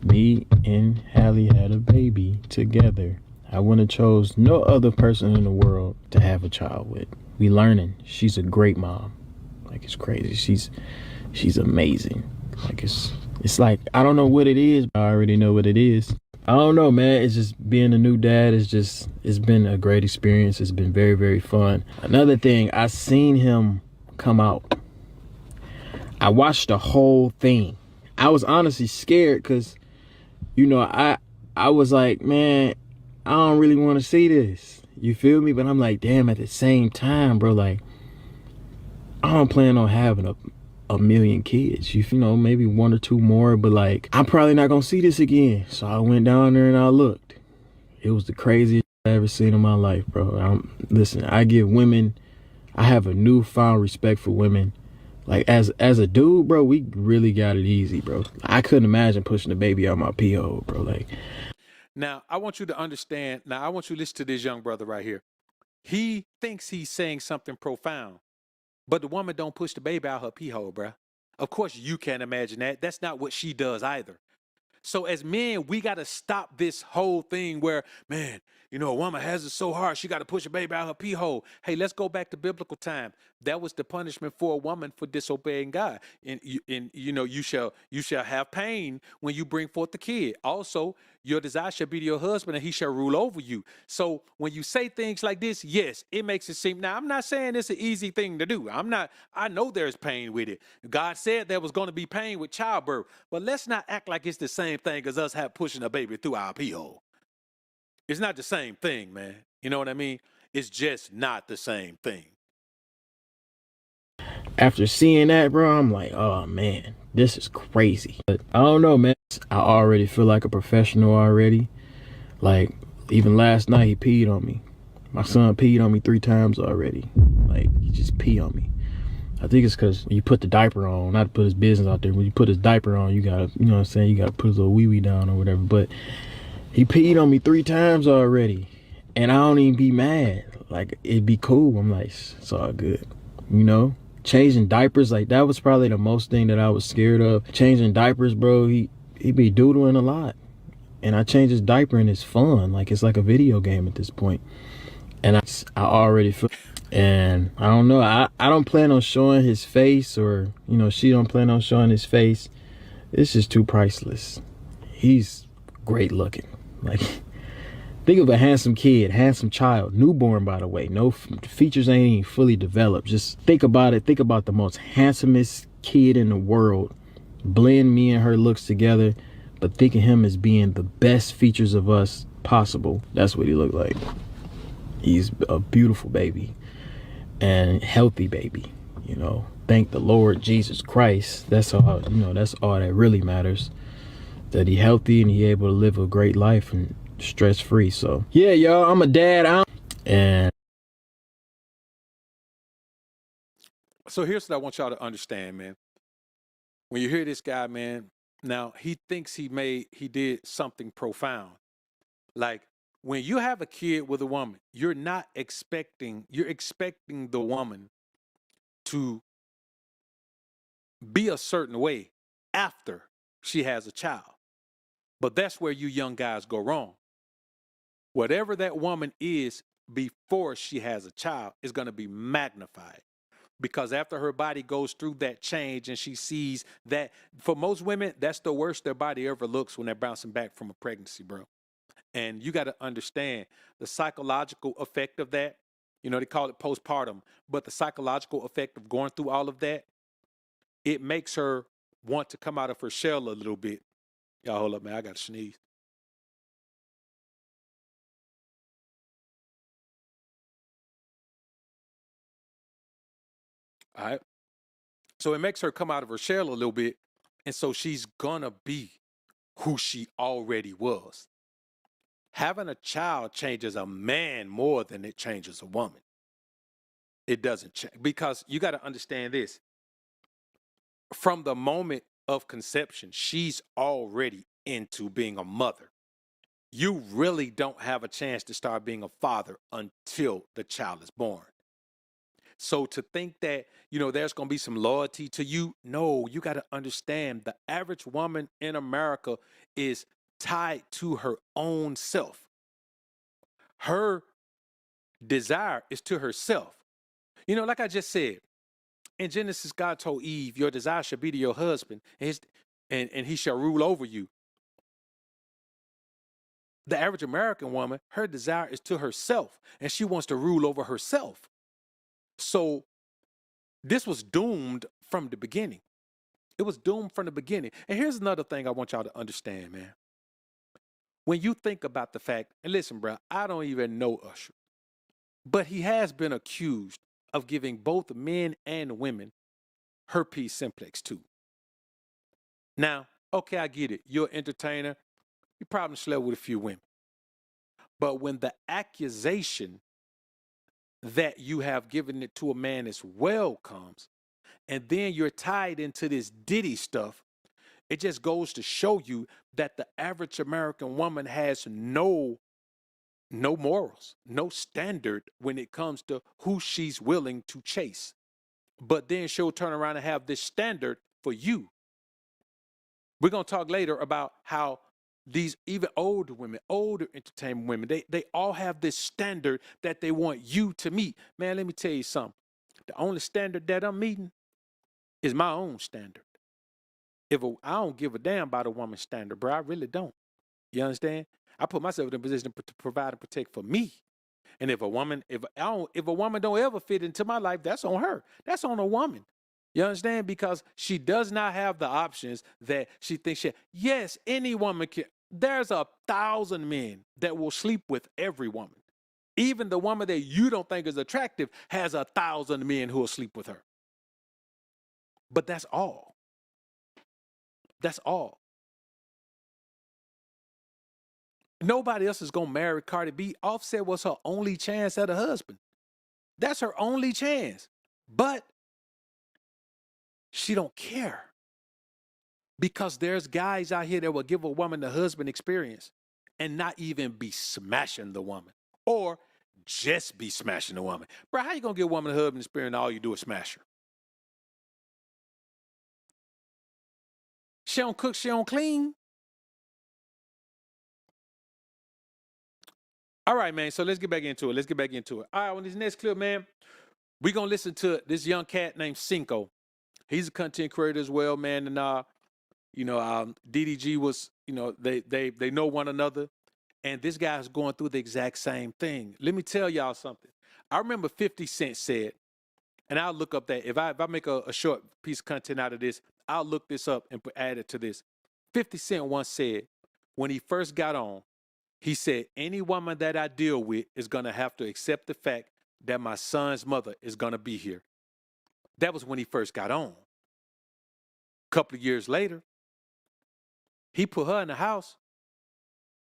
Me and Halle had a baby together. I wouldn't have chose no other person in the world to have a child with. We learning. She's a great mom. Like, it's crazy. She's amazing. Like, it's like, I don't know what it is, but I already know what it is. I don't know, man. It's just being a new dad it's been a great experience. It's been very, very fun. Another thing, I seen him come out. I watched the whole thing. I was honestly scared because, I was like, man, I don't really want to see this. You feel me? But I'm like, damn, at the same time, bro, like, I don't plan on having a million kids. Maybe 1 or 2 more, but like, I'm probably not gonna see this again. So I went down there and I looked. It was the craziest I ever seen in my life, bro. Listen, I have a newfound respect for women. Like, as a dude, bro, we really got it easy, bro. I couldn't imagine pushing a baby out my pee hole, bro. Like, now I want you to understand. Now I want you to listen to this young brother right here. He thinks he's saying something profound. But the woman don't push the baby out her pee hole, bruh. Of course, you can't imagine that. That's not what she does either. So as men, we got to stop this whole thing where, man, a woman has it so hard, she got to push a baby out her pee hole. Hey, let's go back to biblical time. That was the punishment for a woman for disobeying God. And you shall have pain when you bring forth the kid. Also, your desire shall be to your husband, and he shall rule over you. So when you say things like this, yes, it makes it seem. Now, I'm not saying it's an easy thing to do. I know there's pain with it. God said there was going to be pain with childbirth, but let's not act like it's the same thing as us pushing a baby through our pee hole. It's not the same thing, man. You know what I mean? It's just not the same thing. After seeing that, bro, I'm like, oh man, this is crazy. But I don't know, man. I already feel like a professional already. Like, even last night he peed on me. My son peed on me 3 times already. Like, he just peed on me. I think it's because you put the diaper on, not to put his business out there. When you put his diaper on, you gotta, you know what I'm saying? You gotta put his little wee-wee down or whatever. But he peed on me 3 times already. And I don't even be mad. Like, it'd be cool. I'm like, it's all good. Changing diapers, like, that was probably the most thing that I was scared of. Changing diapers, bro, he be doodling a lot. And I change his diaper and it's fun. Like, it's like a video game at this point. And I already feel, and I don't know, I don't plan on showing his face, or, she don't plan on showing his face. It's just too priceless. He's great looking. Like, Think of a handsome kid, handsome child, newborn, by the way. No features ain't even fully developed. Just think about it. Think about the most handsomest kid in the world. Blend me and her looks together, but think of him as being the best features of us possible. That's what he looked like. He's a beautiful baby and healthy baby, you know. Thank the Lord Jesus Christ. That's all, you know, that's all that really matters. That he healthy and he able to live a great life and stress free. So yeah, y'all, I'm a dad. And So here's what I want y'all to understand, man. When you hear this guy, man, now he thinks he did something profound. Like when you have a kid with a woman, you're expecting the woman to be a certain way after she has a child. But that's where you young guys go wrong. Whatever that woman is before she has a child is going to be magnified. Because after her body goes through that change and she sees that, for most women, that's the worst their body ever looks when they're bouncing back from a pregnancy, bro. And you got to understand the psychological effect of that. You know, they call it postpartum, but the psychological effect of going through all of that, it makes her want to come out of her shell a little bit. Y'all hold up, man. I got to sneeze. All right. So it makes her come out of her shell a little bit. And so she's going to be who she already was. Having a child changes a man more than it changes a woman. It doesn't change. Because you got to understand this. From the moment of conception, she's already into being a mother. You really don't have a chance to start being a father until the child is born. So to think that, you know, there's going to be some loyalty to you, no, you got to understand the average woman in America is tied to her own self. Her desire is to herself. You know, like I just said, in Genesis, God told Eve, your desire should be to your husband, and he shall rule over you. The average American woman, her desire is to herself, and she wants to rule over herself. So this was doomed from the beginning. It was doomed from the beginning. And here's another thing I want y'all to understand, man. When you think about the fact, and listen, bro, I don't even know Usher, but he has been accused of giving both men and women herpes simplex 2. Now, okay, I get it. You're an entertainer. You probably slept with a few women. But when the accusation that you have given it to a man as well comes, and then you're tied into this Diddy stuff, it just goes to show you that the average American woman has no morals, no standard when it comes to who she's willing to chase. But then she'll turn around and have this standard for you. We're going to talk later about how these even older women, older entertainment women, they all have this standard that they want you to meet. Man, let me tell you something. The only standard that I'm meeting is my own standard. I don't give a damn about a woman's standard, bro. I really don't. You understand? I put myself in a position to provide and protect for me. And if a woman don't ever fit into my life, that's on her. That's on a woman. You understand? Because she does not have the options that she thinks yes, any woman can. There's 1,000 men that will sleep with every woman. Even the woman that you don't think is attractive has 1,000 men who will sleep with her. But that's all. That's all. Nobody else is going to marry Cardi B. Offset was her only chance at a husband. That's her only chance. But she don't care. Because there's guys out here that will give a woman the husband experience and not even be smashing the woman. Or just be smashing the woman. Bro, how you going to give a woman the husband experience and all you do is smash her? She don't cook, she don't clean. All right, man. So let's get back into it. All right, on this next clip, man, we're going to listen to this young cat named Cinco. He's a content creator as well, man. And, DDG was, they know one another. And this guy's going through the exact same thing. Let me tell y'all something. I remember 50 Cent said, and I'll look up that. If I make a short piece of content out of this, I'll look this up and add it to this. 50 Cent once said, when he first got on, he said, any woman that I deal with is going to have to accept the fact that my son's mother is going to be here. That was when he first got on. A couple of years later, he put her in the house.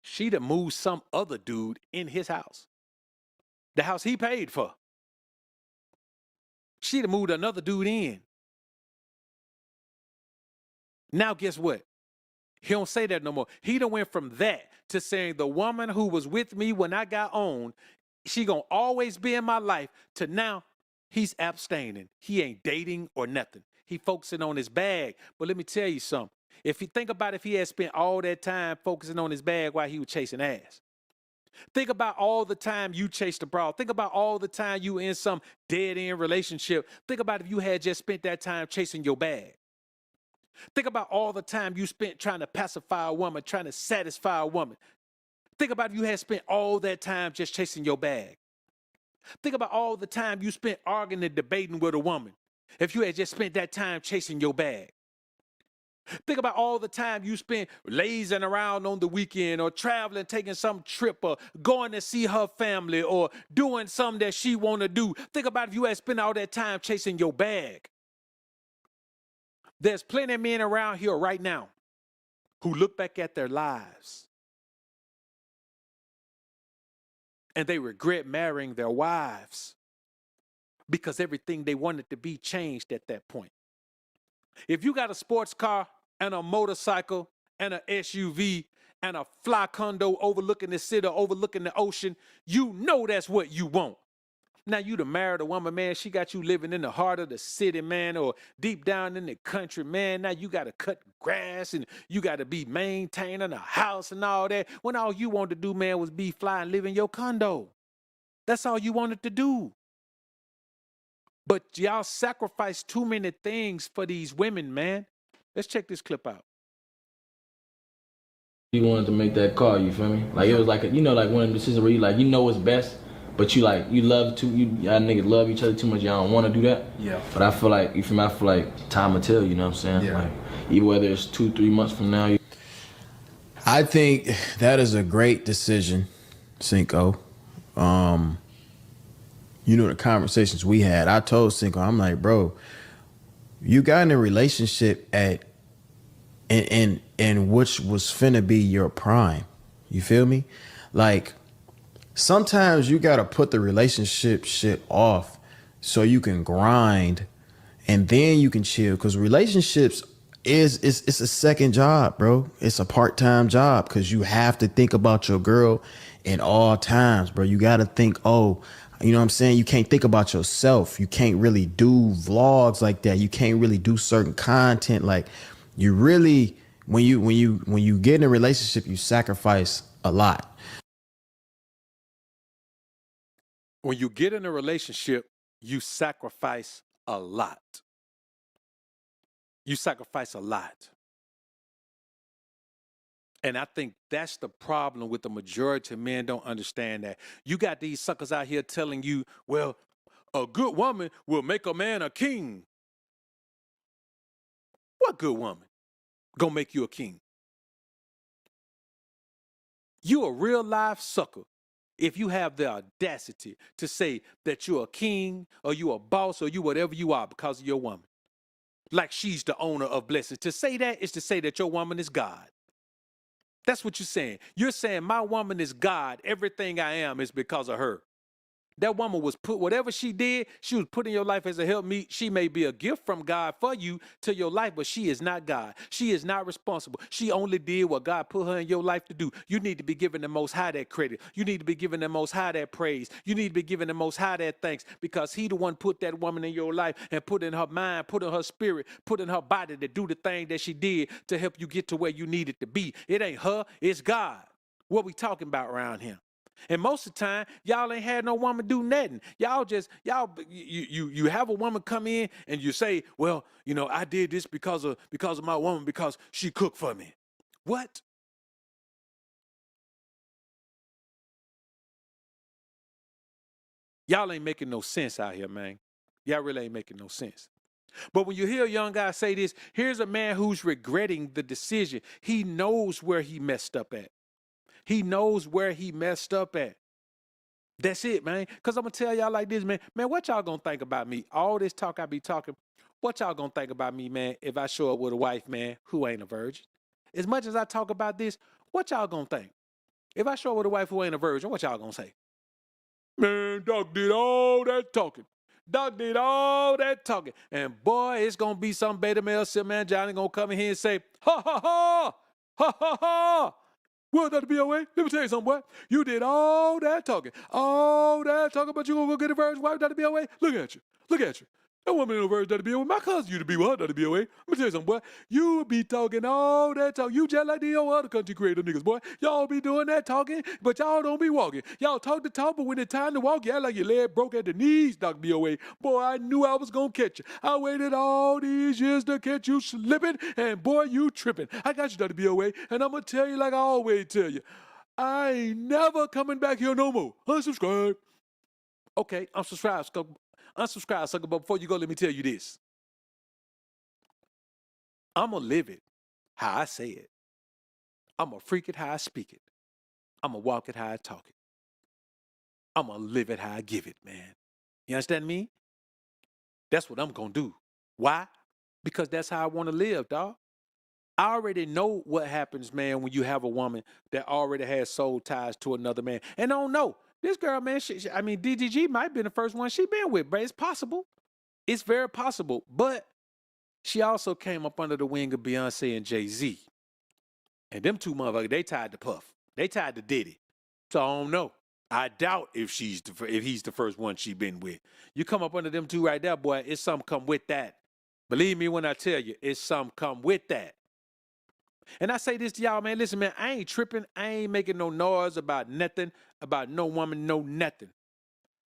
She'd have moved some other dude in his house. The house he paid for. She'd have moved another dude in. Now guess what? He don't say that no more. He done went from that to saying the woman who was with me when I got on, she gonna always be in my life, to now he's abstaining. He ain't dating or nothing. He focusing on his bag. But let me tell you something. If you think about if he had spent all that time focusing on his bag while he was chasing ass. Think about all the time you chased abroad. Think about all the time you were in some dead-end relationship. Think about if you had just spent that time chasing your bag. Think about all the time you spent trying to pacify a woman, trying to satisfy a woman. Think about if you had spent all that time just chasing your bag. Think about all the time you spent arguing and debating with a woman. If you had just spent that time chasing your bag. Think about all the time you spent lazing around on the weekend or traveling, taking some trip or going to see her family or doing something that she want to do. Think about if you had spent all that time chasing your bag. There's plenty of men around here right now who look back at their lives and they regret marrying their wives because everything they wanted to be changed at that point. If you got a sports car and a motorcycle and an SUV and a fly condo overlooking the city, overlooking the ocean, you know that's what you want. Now you done married a woman, man, she got you living in the heart of the city, man, or deep down in the country, man. Now you got to cut grass and you got to be maintaining a house and all that. When all you wanted to do, man, was be fly and live in your condo. That's all you wanted to do. But y'all sacrifice too many things for these women, man. Let's check this clip out. You wanted to make that call, you feel me? Like it was like, like one of them decisions where you like, you know what's best, but y'all niggas love each other too much, y'all don't want to do that. Yeah. But I feel like, you feel me? I feel like time will tell, you know what I'm saying? Yeah. Like, even whether it's 2-3 months from now. I think that is a great decision, Cinco. The conversations we had, I told Cinco, I'm like, bro, you got in a relationship in which was finna be your prime. You feel me? Like, sometimes you gotta put the relationship shit off so you can grind and then you can chill. Cause relationships it's a second job, bro. It's a part-time job because you have to think about your girl in all times, bro. You gotta think, you know what I'm saying? You can't think about yourself. You can't really do vlogs like that. You can't really do certain content. Like, you really, when you get in a relationship, you sacrifice a lot. When you get in a relationship, you sacrifice a lot. You sacrifice a lot. And I think that's the problem with the majority of men don't understand that. You got these suckers out here telling you, well, a good woman will make a man a king. What good woman gonna make you a king? You a real life sucker if you have the audacity to say that you're a king or you a boss or you whatever you are because of your woman. Like she's the owner of blessings. To say that is to say that your woman is God. That's what you're saying. You're saying my woman is God. Everything I am is because of her. That woman was put, whatever she did, she was put in your life as a helpmeet. She may be a gift from God for you to your life, but she is not God. She is not responsible. She only did what God put her in your life to do. You need to be giving the Most High that credit. You need to be giving the Most High that praise. You need to be giving the Most High that thanks because he the one put that woman in your life and put in her mind, put in her spirit, put in her body to do the thing that she did to help you get to where you needed to be. It ain't her, it's God. What we talking about around here? And most of the time, y'all ain't had no woman do nothing. You have a woman come in and you say, well, I did this because of my woman because she cooked for me. What? Y'all ain't making no sense out here, man. Y'all really ain't making no sense. But when you hear a young guy say this, here's a man who's regretting the decision. He knows where he messed up at. He knows where he messed up at. That's it, man. Because I'm going to tell y'all like this, man. Man, what y'all going to think about me? All this talk I be talking, what y'all going to think about me, man, if I show up with a wife, man, who ain't a virgin? As much as I talk about this, what y'all going to think? If I show up with a wife who ain't a virgin, what y'all going to say? Man, Doc did all that talking. Doc did all that talking. And boy, it's going to be some beta male man Johnny going to come in here and say, ha, ha, ha, ha, ha, ha. Well, Dr. BOA, let me tell you something, boy. You did all that talking, but you going to go get a virgin wife, Dr. BOA? Look at you. Look at you. That woman ain't no virgin, Dr. BOA. My cousin you to be with her, Dr. BOA. Let me tell you something, boy. You be talking all that talk. You just like the old other country creator niggas, boy. Y'all be doing that talking, but y'all don't be walking. Y'all talk the talk, but when it's time to walk, you act like your leg broke at the knees, Dr. BOA. Boy, I knew I was going to catch you. I waited all these years to catch you slipping, and boy, you tripping. I got you, Dr. BOA, and I'm going to tell you like I always tell you. I ain't never coming back here no more. Unsubscribe. Okay, unsubscribe, sucker, but before you go, let me tell you this. I'm going to live it how I say it. I'm going to freak it how I speak it. I'm going to walk it how I talk it. I'm going to live it how I give it, man. You understand me? That's what I'm going to do. Why? Because that's how I want to live, dog. I already know what happens, man, when you have a woman that already has soul ties to another man. And I don't know. This girl, man, DDG might have been the first one she been with, but it's possible. It's very possible. But she also came up under the wing of Beyonce and Jay-Z. And them two motherfuckers, they tied to Puff. They tied to Diddy. So I don't know. I doubt if he's the first one she been with. You come up under them two right there, boy, it's something come with that. Believe me when I tell you, it's something come with that. And I say this to y'all, man, listen, man, I ain't tripping. I ain't making no noise about nothing, about no woman, no nothing.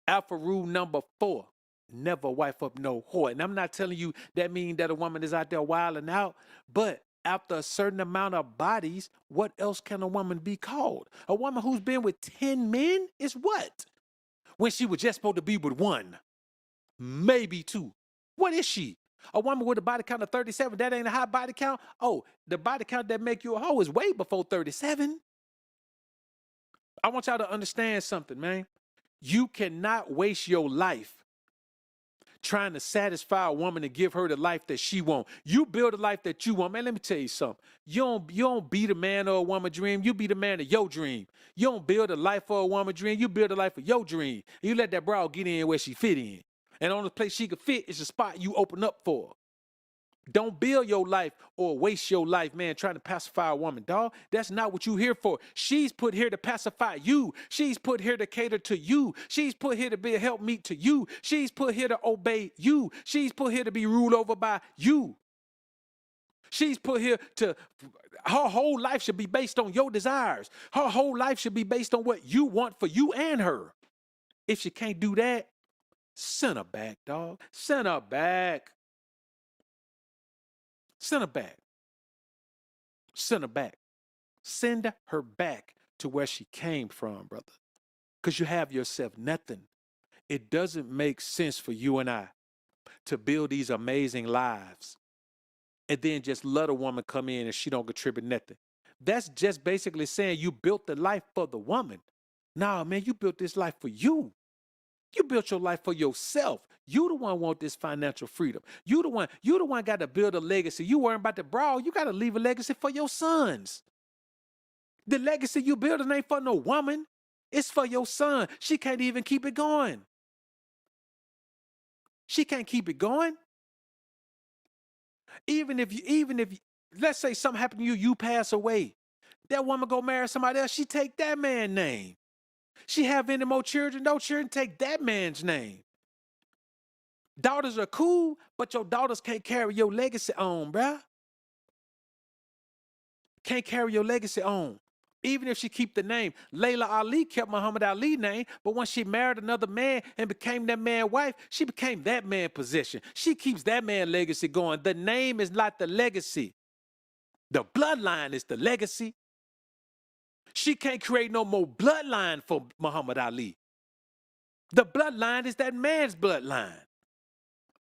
Alpha rule number 4, never wife up no whore. And I'm not telling you that mean that a woman is out there wilding out, but after a certain amount of bodies, what else can a woman be called? A woman who's been with 10 men is what? When she was just supposed to be with 1, maybe 2. What is she? A woman with a body count of 37, that ain't a high body count? Oh, the body count that make you a hoe is way before 37. I want y'all to understand something, man. You cannot waste your life trying to satisfy a woman and give her the life that she wants. You build a life that you want. Man, let me tell you something. You don't be the man of a woman's dream. You be the man of your dream. You don't build a life for a woman's dream. You build a life for your dream. And you let that broad get in where she fit in. And the only place she could fit is the spot you open up for her. Don't build your life or waste your life, man, trying to pacify a woman, dog. That's not what you here for. She's put here to pacify you. She's put here to cater to you. She's put here to be a helpmeet to you. She's put here to obey you. She's put here to be ruled over by you. She's put here to, her whole life should be based on your desires. Her whole life should be based on what you want for you and her. If she can't do that, send her back, dog. Send her back. Send her back. Send her back. Send her back to where she came from, brother. Because you have yourself nothing. It doesn't make sense for you and I to build these amazing lives and then just let a woman come in and she don't contribute nothing. That's just basically saying you built the life for the woman. Nah, man, you built this life for you. You built your life for yourself. You the one want this financial freedom. You the one got to build a legacy. You worrying about the brawl. You got to leave a legacy for your sons. The legacy you building ain't for no woman. It's for your son. She can't even keep it going. She can't keep it going. Even if let's say something happened to you, you pass away. That woman go marry somebody else, she take that man's name. She have any more children, no children, take that man's name. Daughters are cool, but your daughters can't carry your legacy on, bruh. Can't carry your legacy on. Even if she keep the name. Layla Ali kept Muhammad Ali's name, but when she married another man and became that man's wife, she became that man's possession. She keeps that man's legacy going. The name is not the legacy. The bloodline is the legacy. She can't create no more bloodline for Muhammad Ali. The bloodline is that man's bloodline.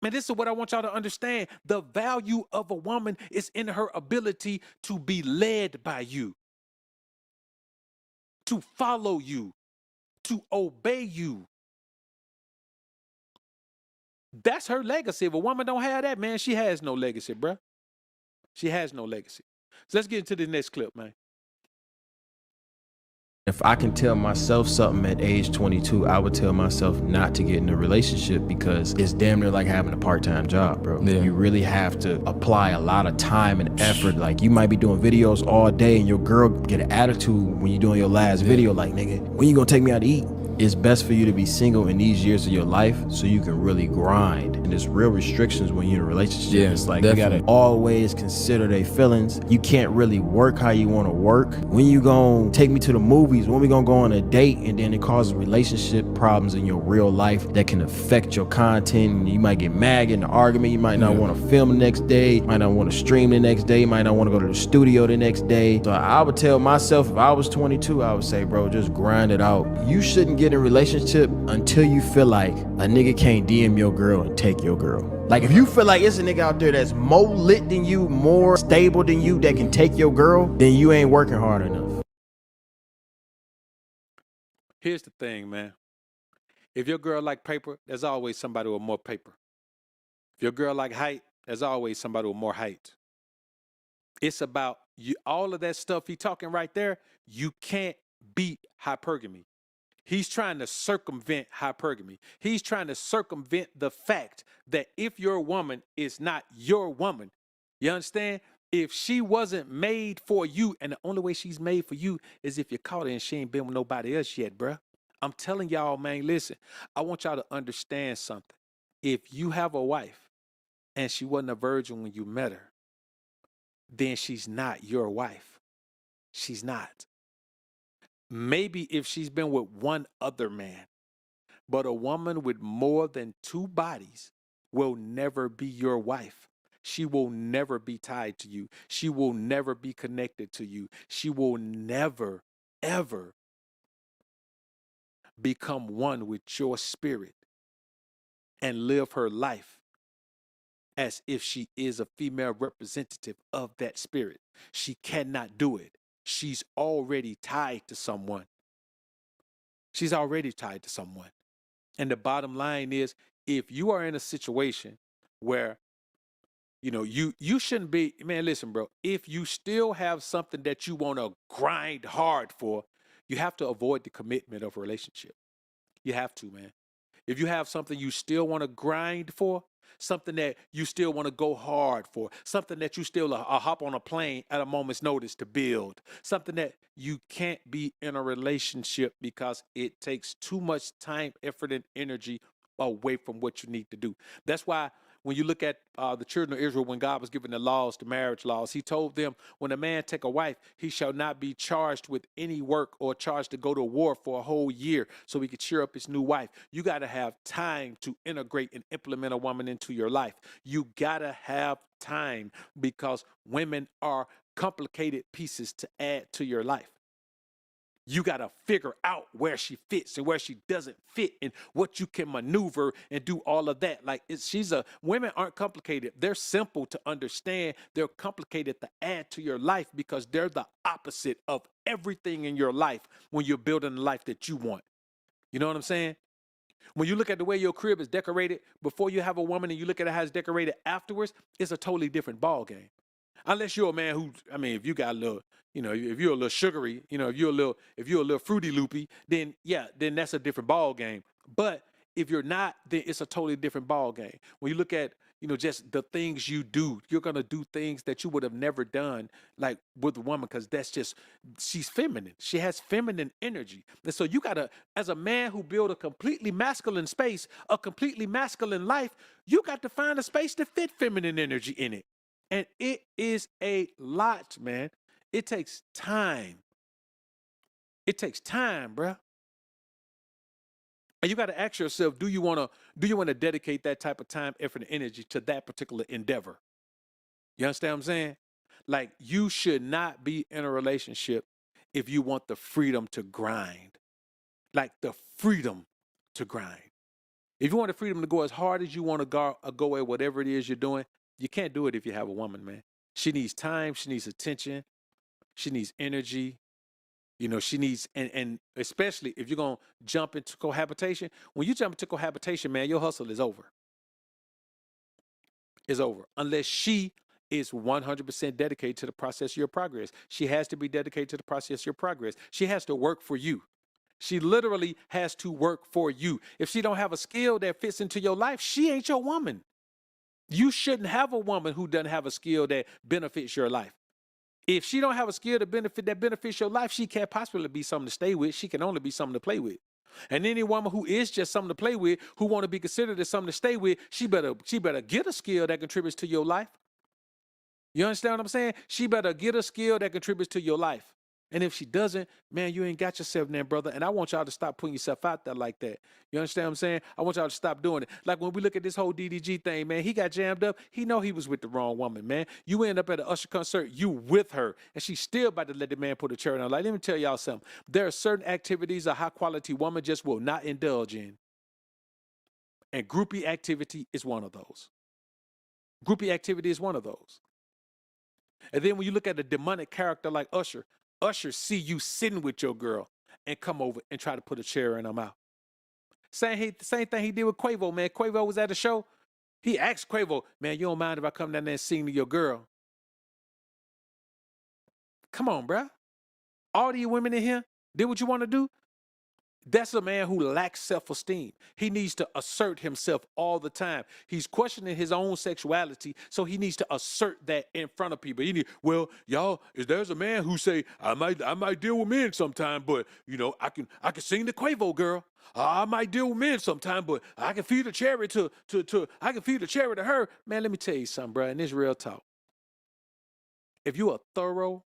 Man, this is what I want y'all to understand. The value of a woman is in her ability to be led by you, to follow you, to obey you. That's her legacy. If a woman don't have that, man, she has no legacy, bruh. She has no legacy. So let's get into the next clip, man. If I can tell myself something at age 22, I would tell myself not to get in a relationship because it's damn near like having a part-time job, bro. Yeah. You really have to apply a lot of time and effort. Like, you might be doing videos all day and your girl get an attitude when you're doing your last video, like, nigga, when you gonna take me out to eat? It's best for you to be single in these years of your life so you can really grind. And there's real restrictions when you're in a relationship. Yeah, it's like definitely. You gotta always consider their feelings. You can't really work how you wanna work. When you gonna take me to the movies, when we gonna go on a date, and then it causes relationship problems in your real life that can affect your content. You might get mad, get in an argument, you might not wanna film the next day, you might not wanna stream the next day, you might not wanna go to the studio the next day. So I would tell myself, if I was 22, I would say, bro, just grind it out. You shouldn't get in a relationship until you feel like a nigga can't DM your girl and take your girl. Like, if you feel like it's a nigga out there that's more lit than you, more stable than you, that can take your girl, then you ain't working hard enough. Here's the thing, man. If your girl like paper, there's always somebody with more paper. If your girl like height, there's always somebody with more height. It's about you. All of that stuff he talking right there, you can't beat hypergamy. He's trying to circumvent hypergamy. He's trying to circumvent the fact that if your woman is not your woman, you understand? If she wasn't made for you, and the only way she's made for you is if you caught her and she ain't been with nobody else yet, bruh. I'm telling y'all, man, listen, I want y'all to understand something. If you have a wife and she wasn't a virgin when you met her, then she's not your wife. She's not. Maybe if she's been with one other man, but a woman with more than two bodies will never be your wife. She will never be tied to you. She will never be connected to you. She will never, ever become one with your spirit and live her life as if she is a female representative of that spirit. She cannot do it. She's already tied to someone. She's already tied to someone. And the bottom line is, if you are in a situation where, you know, you shouldn't be, man, listen, bro, if you still have something that you want to grind hard for, you have to avoid the commitment of a relationship. You have to, man. If you have something you still want to grind for, something that you still want to go hard for, something that you still hop on a plane at a moment's notice to build, something that you can't be in a relationship because it takes too much time, effort, and energy away from what you need to do. That's why when you look at the children of Israel, when God was giving the laws, the marriage laws, he told them, when a man take a wife, he shall not be charged with any work or charged to go to war for a whole year so he could cheer up his new wife. You got to have time to integrate and implement a woman into your life. You got to have time because women are complicated pieces to add to your life. You got to figure out where she fits and where she doesn't fit and what you can maneuver and do all of that. Like, women aren't complicated. They're simple to understand. They're complicated to add to your life because they're the opposite of everything in your life when you're building the life that you want. You know what I'm saying? When you look at the way your crib is decorated before you have a woman and you look at how it's decorated afterwards, it's a totally different ball game. Unless you're a man who, I mean, if you got a little, you know, if you're a little sugary, you know, if you're a little fruity loopy, then then that's a different ball game. But if you're not, then it's a totally different ball game. When you look at, you know, just the things you do, you're gonna do things that you would have never done, like with a woman, because she's feminine. She has feminine energy, and so you gotta, as a man who build a completely masculine space, a completely masculine life, you got to find a space to fit feminine energy in it. And it is a lot, man. It takes time. It takes time, bruh. And you got to ask yourself, do you want to dedicate that type of time, effort, and energy to that particular endeavor? You understand what I'm saying? Like, you should not be in a relationship if you want the freedom to grind. Like, the freedom to grind. If you want the freedom to go as hard as you want to go at whatever it is you're doing, you can't do it if you have a woman, man. She needs time. She needs attention. She needs energy. You know, she needs, and especially if you're going to jump into cohabitation, when you jump into cohabitation, man, your hustle is over. It's over. Unless she is 100% dedicated to the process of your progress. She has to be dedicated to the process of your progress. She has to work for you. She literally has to work for you. If she don't have a skill that fits into your life, she ain't your woman. You shouldn't have a woman who doesn't have a skill that benefits your life. If she don't have a skill that benefits your life, she can't possibly be something to stay with. She can only be something to play with. And any woman who is just something to play with, who want to be considered as something to stay with, she better get a skill that contributes to your life. You understand what I'm saying? She better get a skill that contributes to your life. And if she doesn't, man, you ain't got yourself there, brother. And I want y'all to stop putting yourself out there like that. You understand what I'm saying? I want y'all to stop doing it. Like when we look at this whole DDG thing, man, he got jammed up. He know he was with the wrong woman, man. You end up at an Usher concert, you with her, and she's still about to let the man put a chair in her. Like, let me tell y'all something. There are certain activities a high-quality woman just will not indulge in. And groupie activity is one of those. Groupie activity is one of those. And then when you look at a demonic character like Usher, Usher see you sitting with your girl and come over and try to put a chair in her mouth. Same thing he did with Quavo, man. Quavo was at a show. He asked Quavo, man, you don't mind if I come down there and sing to your girl? Come on, bruh. All these women in here did what you want to do? That's a man who lacks self-esteem. He needs to assert himself all the time. He's questioning his own sexuality, so he needs to assert that in front of people. Well, y'all, there's a man who say, I might deal with men sometime, but you know, I can sing the Quavo girl. I might deal with men sometime, but I can feed a cherry to her. Man, let me tell you something, bro, and this real talk. If you a thorough,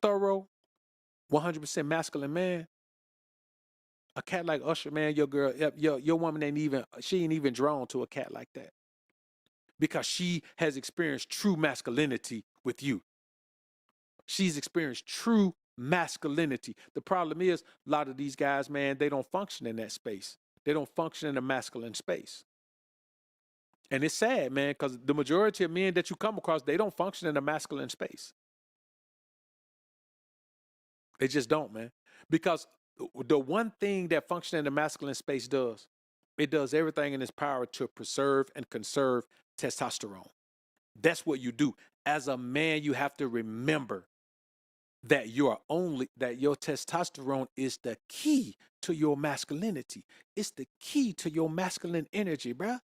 100% masculine man, a cat like Usher, man, your girl, your woman ain't even drawn to a cat like that. Because she has experienced true masculinity with you. She's experienced true masculinity. The problem is, a lot of these guys, man, they don't function in that space. They don't function in a masculine space. And it's sad, man, because the majority of men that you come across, they don't function in a masculine space. They just don't, man. Because the one thing that functioning in the masculine space does, it does everything in its power to preserve and conserve testosterone. That's what you do. As a man, you have to remember that your testosterone is the key to your masculinity. It's the key to your masculine energy, bruh.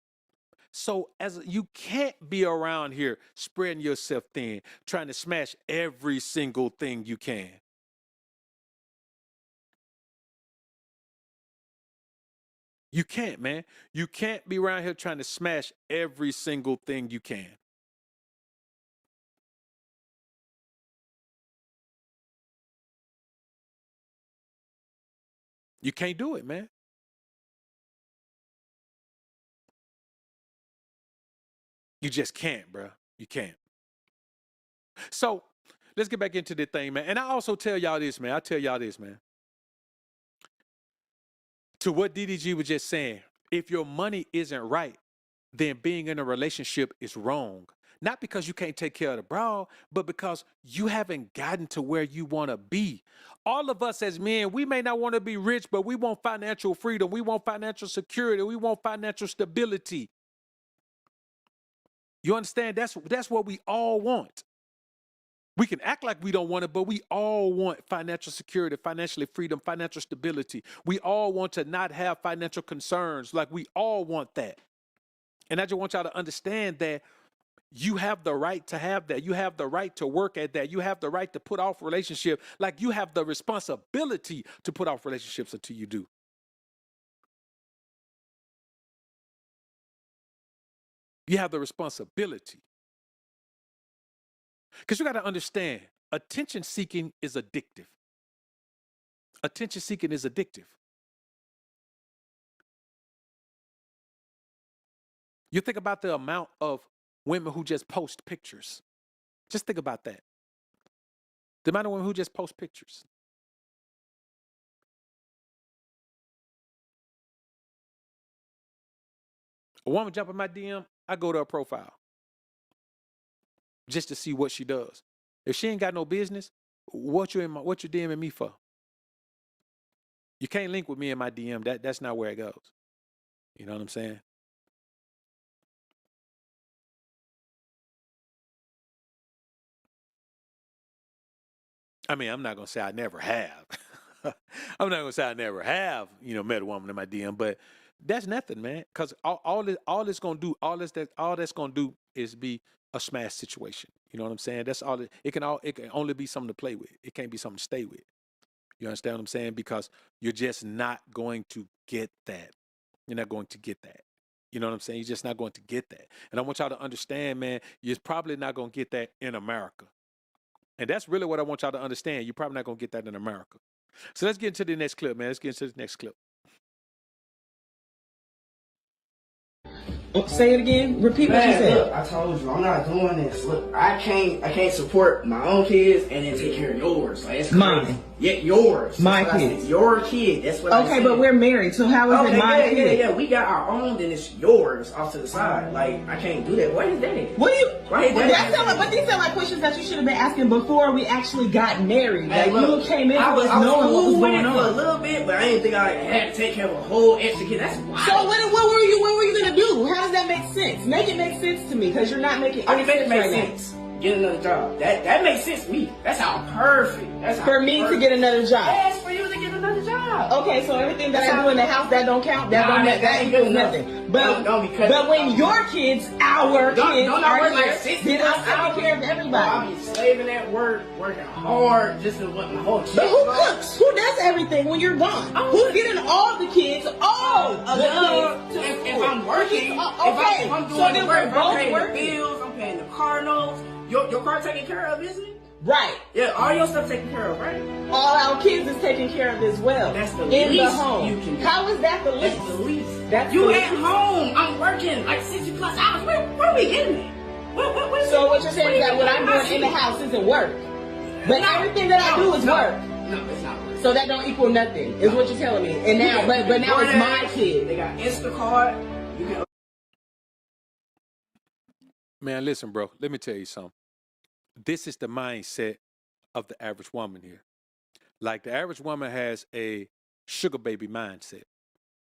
So you can't be around here spreading yourself thin, trying to smash every single thing you can. You can't, man. You can't be around here trying to smash every single thing you can. You can't do it, man. You just can't, bro. You can't. So let's get back into the thing, man. And I also tell y'all this, man. To what DDG was just saying, if your money isn't right, then being in a relationship is wrong. Not because you can't take care of the bra, but because you haven't gotten to where you want to be. All of us as men, we may not want to be rich, but we want financial freedom. We want financial security. We want financial stability. You understand? That's what we all want. We can act like we don't want it, but we all want financial security, financial freedom, financial stability. We all want to not have financial concerns. Like, we all want that. And I just want y'all to understand that you have the right to have that. You have the right to work at that. You have the right to put off relationship. Like, you have the responsibility to put off relationships until you do. You have the responsibility. Because you got to understand, attention seeking is addictive. Attention seeking is addictive. You think about the amount of women who just post pictures. Just think about that. The amount of women who just post pictures. A woman jump in my DM, I go to her profile just to see what she does. If she ain't got no business, what you DMing me for? You can't link with me in my DM. That's not where it goes. You know what I'm saying? I mean, I'm not gonna say I never have. I'm not gonna say I never have, met a woman in my DM, but that's nothing, man. Because all that's gonna do, all that's gonna do is be a smash situation. You know what I'm saying? That's all. It can only be something to play with. It can't be something to stay with. You understand what I'm saying? Because you're just not going to get that. You're not going to get that. You know what I'm saying? You're just not going to get that. And I want y'all to understand, man, you're probably not going to get that in America. And that's really what I want y'all to understand. You're probably not going to get that in America. So let's get into the next clip, man. Let's get into the next clip. Say it again. Repeat what you said. Look, I told you, I'm not doing this. Look, I can't support my own kids and then take care of yours. Like, it's crazy. Mine. Yeah, yours. My That's kids. Your kid. That's what I said. Okay, but we're married, so how is it my kid? Yeah. We got our own, then it's yours off to the side. Like, I can't do that. What is that? What do you? Why But these sound like questions that you should have been asking before we actually got married. Hey, Like look, you came in I was knowing what was cool with going it for a on. little bit, but I didn't think I had to take care of a whole extra kid. That's wild. So what were you gonna do? How does that make sense? Make it make sense to me, because you're not making I any can make it sense make right sense. Get another job. That makes sense to me. That's how perfect. That's now. how For me to perfect. get another job. Yes, for you to get another job. Okay, so everything that I do in the house that don't count, that ain't good equals enough. nothing. But Don't be cutting. but when your kids, our kids, Don't are work like here, 60 then plus I'm taking care of I'll everybody. be slaving at work, working hard, just to what my whole kid. But who cooks? Who does everything when you're gone? Oh. Who's getting all the kids, all of the kids to If school? I'm working, Okay, if I'm so doing then the we're work, both I'm paying working. the bills, I'm paying the car notes. Your car taken care of, isn't it? Right. Yeah, all your stuff taken care of, right? All our kids is taken care of as well. That's the in the least home. you can do. How is that the least? That's the least. That's you the at least. home. I'm working like 60 plus hours. Where are we getting it? So what you're saying is that what I'm doing in the house isn't work. But everything that I do is work. No, it's not work. So that don't equal nothing, is what you're telling me. And now, but now it's my They kid. got Instacart. You can. Man, listen, bro. Let me tell you something. This is the mindset of the average woman here. Like, the average woman has a sugar baby mindset.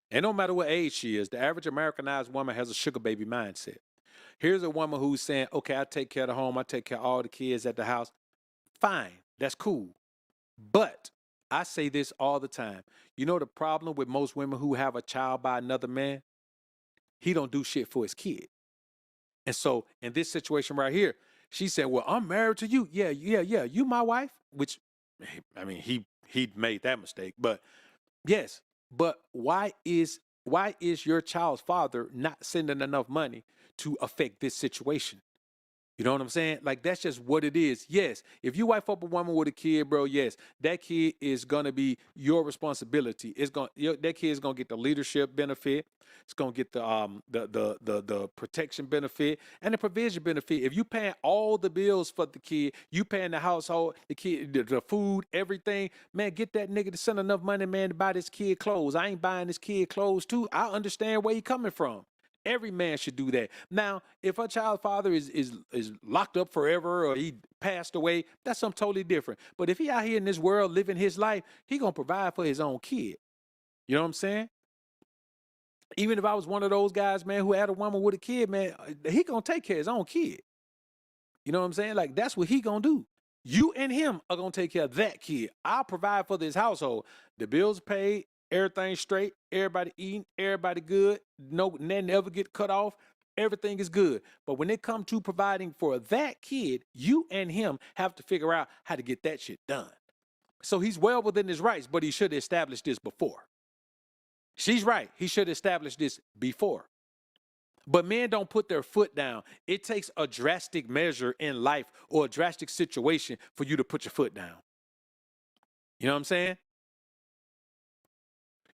And no matter what age she is, the average Americanized woman has a sugar baby mindset. Here's a woman who's saying, okay, I take care of the home. I take care of all the kids at the house. Fine. That's cool. But I say this all the time. You know the problem with most women who have a child by another man? He don't do shit for his kid. And so in this situation right here, she said, well, I'm married to you. Yeah. You my wife, which, I mean, he made that mistake, but yes. But why is your child's father not sending enough money to affect this situation? You know what I'm saying? Like, that's just what it is. Yes, if you wife up a woman with a kid, bro, yes, that kid is gonna be your responsibility. That kid is gonna get the leadership benefit. It's gonna get the protection benefit and the provision benefit. If you paying all the bills for the kid, you paying the household, the kid, the food, everything, man, get that nigga to send enough money, man, to buy this kid clothes. I ain't buying this kid clothes too. I understand where he coming from. Every man should do that. Now, if a child's father is locked up forever or he passed away, that's something totally different. But if he out here in this world living his life, he gonna provide for his own kid. You know what I'm saying? Even if I was one of those guys, man, who had a woman with a kid, man, he gonna take care of his own kid. You know what I'm saying? Like, that's what he gonna do. You and him are gonna take care of that kid. I'll provide for this household. The bills paid, everything straight, everybody eating, everybody good, no, never get cut off, everything is good. But when it comes to providing for that kid, you and him have to figure out how to get that shit done. So he's well within his rights, but he should have established this before. She's right. He should establish this before. But men don't put their foot down. It takes a drastic measure in life or a drastic situation for you to put your foot down. You know what I'm saying?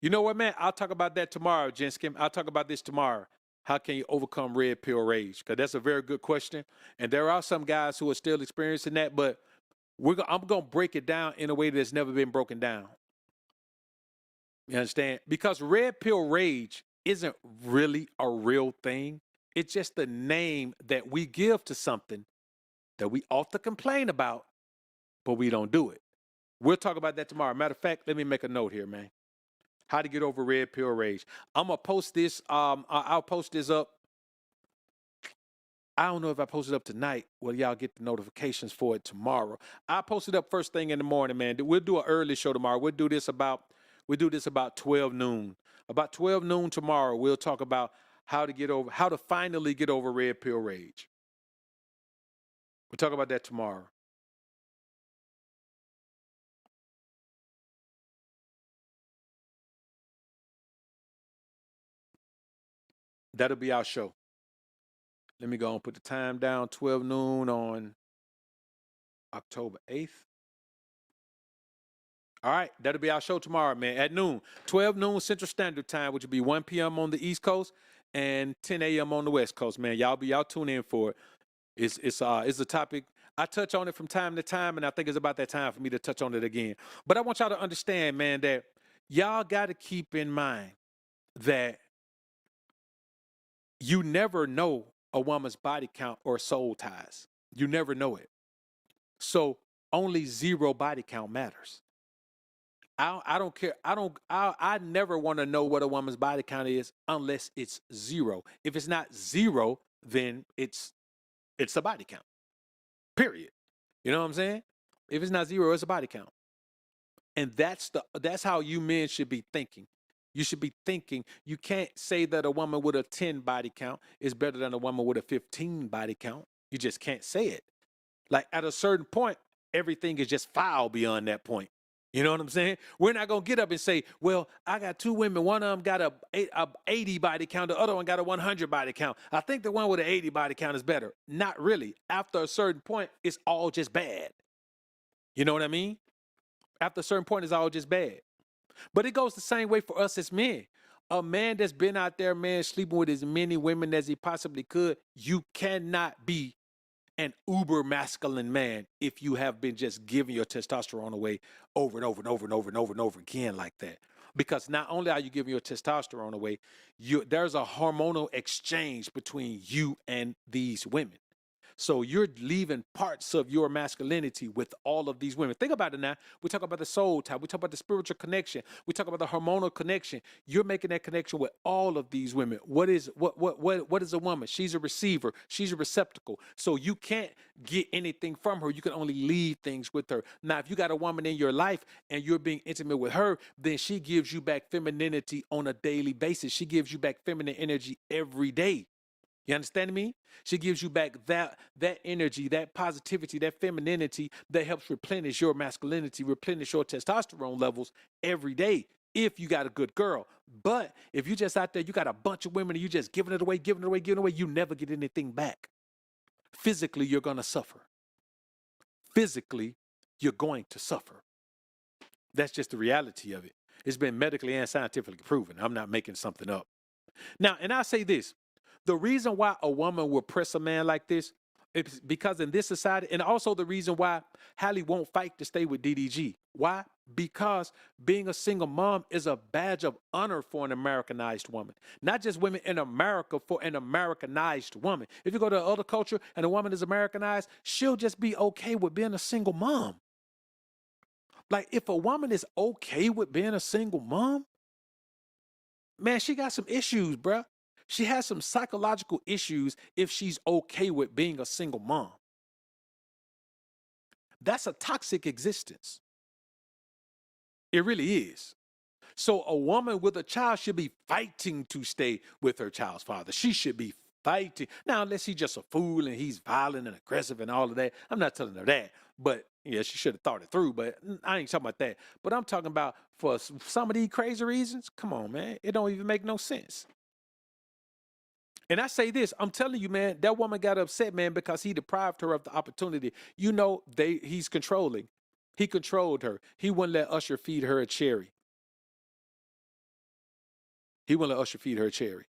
You know what, man? I'll talk about that tomorrow, Jenskin. I'll talk about this tomorrow. How can you overcome red pill rage? Because that's a very good question. And there are some guys who are still experiencing that, but I'm going to break it down in a way that's never been broken down. You understand? Because red pill rage isn't really a real thing. It's just the name that we give to something that we often complain about, but we don't do it. We'll talk about that tomorrow. Matter of fact, let me make a note here, man. How to get over red pill rage. I'm gonna post this. I'll post this up. I don't know if I post it up tonight. Well, y'all get the notifications for it tomorrow. I'll post it up first thing in the morning, man. We'll do an early show tomorrow. We'll do this about 12 noon. About 12 noon tomorrow, we'll talk about how to finally get over red pill rage. We'll talk about that tomorrow. That'll be our show. Let me go and put the time down, 12 noon on October 8th. All right, that'll be our show tomorrow, man, at noon. 12 noon Central Standard Time, which will be 1 p.m. on the East Coast and 10 a.m. on the West Coast, man. Y'all tune in for it. It's a topic. I touch on it from time to time, and I think it's about that time for me to touch on it again. But I want y'all to understand, man, that y'all got to keep in mind that you never know a woman's body count or soul ties. You never know it. So only 0 body count matters. I don't care. I never want to know what a woman's body count is unless it's 0. If it's not 0, then it's a body count. Period. You know what I'm saying? If it's not 0, it's a body count. And that's how you men should be thinking. You should be thinking, you can't say that a woman with a 10 body count is better than a woman with a 15 body count. You just can't say it. Like at a certain point, everything is just foul beyond that point. You know what I'm saying? We're not going to get up and say, well, I got 2 women. One of them got a 80 body count. The other one got a 100 body count. I think the one with an 80 body count is better. Not really. After a certain point, it's all just bad. You know what I mean? After a certain point, it's all just bad. But it goes the same way for us as men. A man that's been out there, man, sleeping with as many women as he possibly could, you cannot be an uber masculine man if you have been just giving your testosterone away over and over and over and over and over and over again like that. Because not only are you giving your testosterone away, there's a hormonal exchange between you and these women. So you're leaving parts of your masculinity with all of these women. Think about it now. We talk about the soul type. We talk about the spiritual connection. We talk about the hormonal connection. You're making that connection with all of these women. What is a woman? She's a receiver. She's a receptacle. So you can't get anything from her. You can only leave things with her. Now, if you got a woman in your life and you're being intimate with her, then she gives you back femininity on a daily basis. She gives you back feminine energy every day. You understand me? She gives you back that energy, that positivity, that femininity that helps replenish your masculinity, replenish your testosterone levels every day if you got a good girl. But if you just out there, you got a bunch of women and you just giving it away, you never get anything back. Physically, you're going to suffer. Physically, you're going to suffer. That's just the reality of it. It's been medically and scientifically proven. I'm not making something up. Now, and I'll say this. The reason why a woman will press a man like this is because in this society, and also the reason why Halle won't fight to stay with DDG. Why? Because being a single mom is a badge of honor for an Americanized woman. Not just women in America, for an Americanized woman. If you go to other culture and a woman is Americanized, she'll just be okay with being a single mom. Like if a woman is okay with being a single mom, man, she got some issues, bruh. She has some psychological issues if she's okay with being a single mom. That's a toxic existence. It really is. So a woman with a child should be fighting to stay with her child's father. She should be fighting. Now, unless he's just a fool and he's violent and aggressive and all of that, I'm not telling her that. But yeah, she should have thought it through, but I ain't talking about that. But I'm talking about for some of these crazy reasons, come on, man. It don't even make no sense. And I say this, I'm telling you, man, that woman got upset, man, because he deprived her of the opportunity. You know, he's controlling. He controlled her. He wouldn't let Usher feed her a cherry. He wouldn't let Usher feed her a cherry.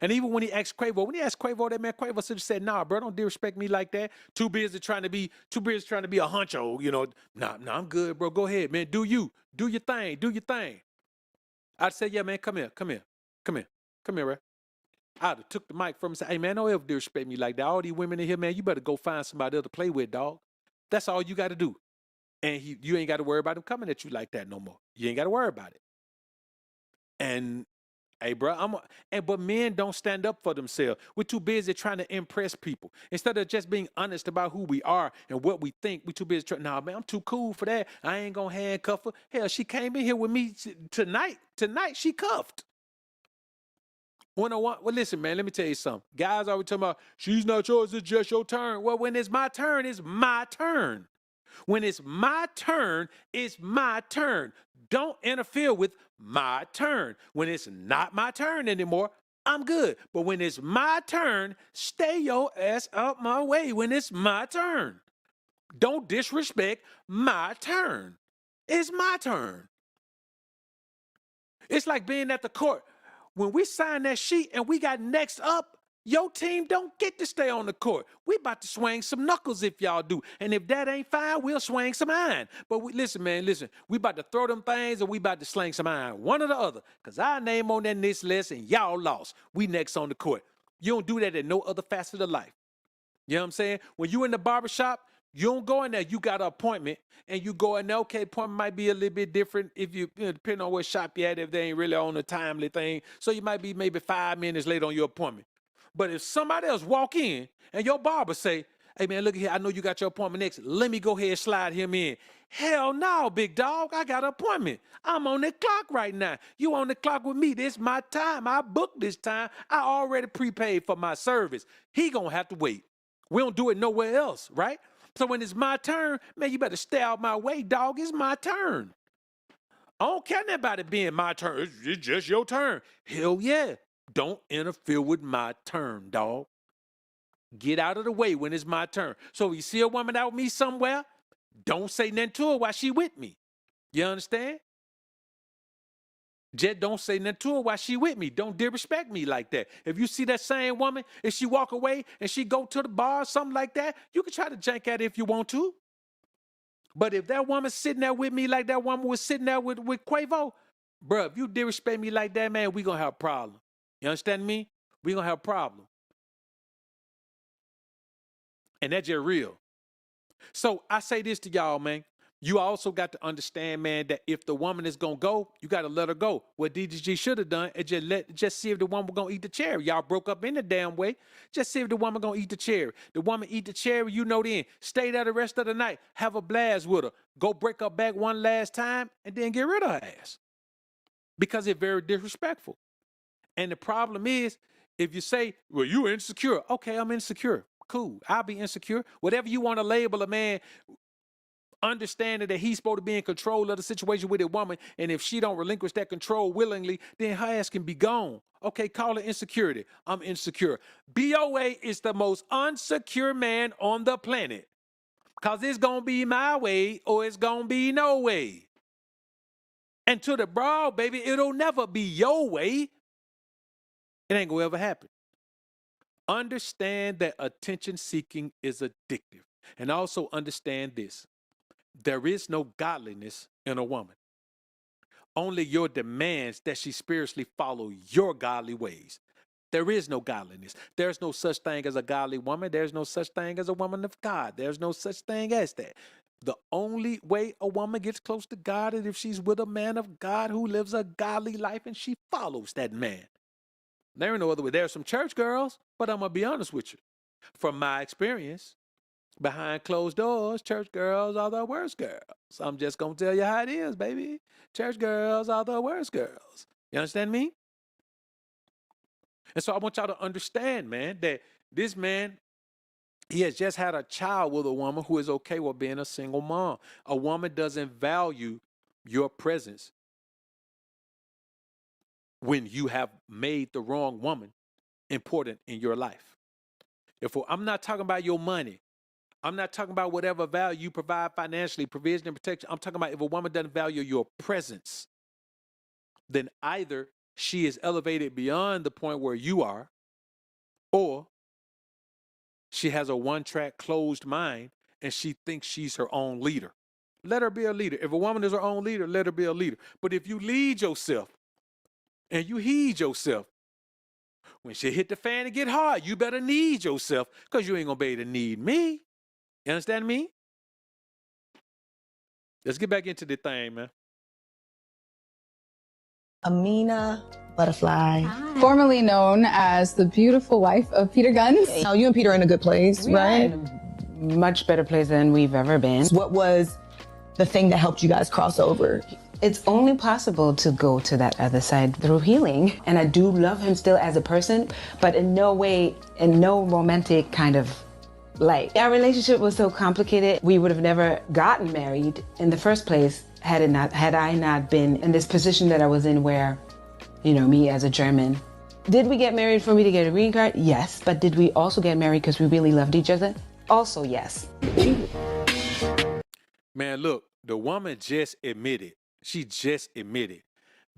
And even when he asked Quavo, that man Quavo should have said, nah, bro, don't disrespect me like that. Too busy trying to be a honcho, you know. Nah, I'm good, bro. Go ahead, man. Do your thing. I'd say, yeah, man, come here, bro. I'd have took the mic from him and said, hey, man, don't ever disrespect me like that. All these women in here, man, you better go find somebody else to play with, dog. That's all you got to do. And you ain't got to worry about him coming at you like that no more. You ain't got to worry about it. And, hey, bro, but men don't stand up for themselves. We're too busy trying to impress people. Instead of just being honest about who we are and what we think, we're too busy trying, nah, man, I'm too cool for that. I ain't going to handcuff her. Hell, she came in here with me tonight. Tonight, she cuffed. Well, listen, man, let me tell you something. Guys always talking about, she's not yours, it's just your turn. Well, when it's my turn, it's my turn. When it's my turn, it's my turn. Don't interfere with my turn. When it's not my turn anymore, I'm good. But when it's my turn, stay your ass out my way when it's my turn. Don't disrespect my turn. It's my turn. It's like being at the court. When we sign that sheet and we got next up, your team don't get to stay on the court. We about to swing some knuckles if y'all do. And if that ain't fine, we'll swing some iron. But listen, we about to throw them things or we about to sling some iron. One or the other. Because our name on that list and y'all lost. We next on the court. You don't do that in no other facet of life. You know what I'm saying? When you in the barbershop, you don't go in there, you got an appointment, and you go in there, okay, appointment might be a little bit different if you know, depending on what shop you're at, if they ain't really on a timely thing. So you might be maybe 5 minutes late on your appointment. But if somebody else walk in and your barber say, hey man, look here, I know you got your appointment next. Let me go ahead and slide him in. Hell no, big dog, I got an appointment. I'm on the clock right now. You on the clock with me. This my time. I booked this time. I already prepaid for my service. He gonna have to wait. We don't do it nowhere else, right? So when it's my turn, man, you better stay out my way, dog. It's my turn. I don't care nothing about it being my turn. It's just your turn. Hell yeah. Don't interfere with my turn, dog. Get out of the way when it's my turn. So if you see a woman out with me somewhere, don't say nothing to her while she with me. You understand? Just don't say nothing to her while she with me. Don't disrespect me like that. If you see that same woman, if she walk away and she go to the bar or something like that, you can try to jank at it if you want to. But if that woman's sitting there with me like that woman was sitting there with Quavo, bro, if you disrespect me like that, man, we gonna have a problem. You understand me? We gonna have a problem. And that's just real. So I say this to y'all, man. You also got to understand, man, that if the woman is going to go, you got to let her go. What DDG should have done is just see if the woman going to eat the cherry. Y'all broke up in the damn way. Just see if the woman going to eat the cherry. The woman eat the cherry, you know then. Stay there the rest of the night. Have a blast with her. Go break her back one last time and then get rid of her ass. Because it's very disrespectful. And the problem is, if you say, well, you insecure. Okay, I'm insecure. Cool. I'll be insecure. Whatever you want to label a man, understanding that he's supposed to be in control of the situation with a woman, and if she don't relinquish that control willingly, then her ass can be gone. Okay, call it insecurity. I'm insecure. BOA is the most unsecure man on the planet. Because it's going to be my way or it's going to be no way. And to the broad, baby, it'll never be your way. It ain't going to ever happen. Understand that attention seeking is addictive. And also understand this. There is no godliness in a woman. Only your demands that she spiritually follow your godly ways. There is no godliness. There's no such thing as a godly woman. There's no such thing as a woman of God. There's no such thing as that. The only way a woman gets close to God is if she's with a man of God who lives a godly life and she follows that man. There ain't no other way. There are some church girls, but I'm going to be honest with you. From my experience, behind closed doors, church girls are the worst girls. I'm just going to tell you how it is, baby. Church girls are the worst girls. You understand me? And so I want y'all to understand, man, that this man, he has just had a child with a woman who is okay with being a single mom. A woman doesn't value your presence when you have made the wrong woman important in your life. I'm not talking about your money. I'm not talking about whatever value you provide financially, provision and protection. I'm talking about if a woman doesn't value your presence, then either she is elevated beyond the point where you are, or she has a one-track closed mind and she thinks she's her own leader. Let her be a leader. If a woman is her own leader, let her be a leader. But if you lead yourself and you heed yourself, when shit hit the fan and get hard, you better need yourself, because you ain't gonna be able to need me. You understand me? Let's get back into the thing, man. Amina Butterfly. Formerly known as the beautiful wife of Peter Guns. Now, you and Peter are in a good place, right? Much better place than we've ever been. What was the thing that helped you guys cross over? It's only possible to go to that other side through healing. And I do love him still as a person, but in no way, in no romantic kind of light. Our relationship was so complicated, we would have never gotten married in the first place had I not been in this position that I was in where, you know, me as a German. Did we get married for me to get a green card? Yes. But did we also get married because we really loved each other? Also, yes. Man, look, the woman just admitted,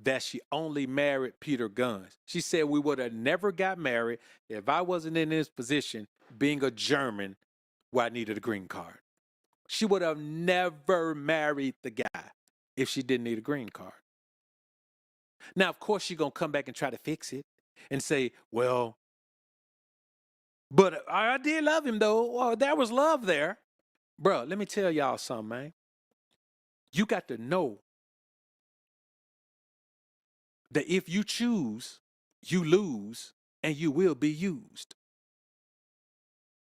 that she only married Peter Guns. She said we would have never got married if I wasn't in this position, being a German, where I needed a green card. She would have never married the guy if she didn't need a green card. Now, of course, she's going to come back and try to fix it and say, well, but I did love him, though. Well, there was love there. Bruh, let me tell y'all something, man. You got to know that if you choose, you lose, and you will be used.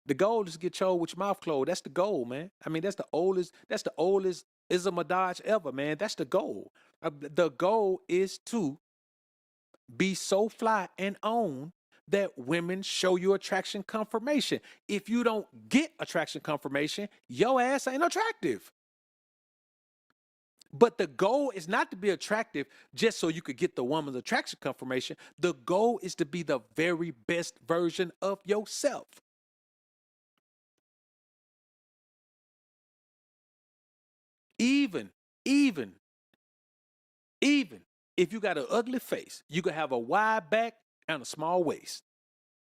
The goal is to get chose with your mouth closed. That's the goal, man. I mean, that's the oldest ism adage ever, man. That's the goal. The goal is to be so fly and own that women show you attraction confirmation. If you don't get attraction confirmation, your ass ain't attractive. But the goal is not to be attractive just so you could get the woman's attraction confirmation. The goal is to be the very best version of yourself. Even if you got an ugly face, you could have a wide back and a small waist.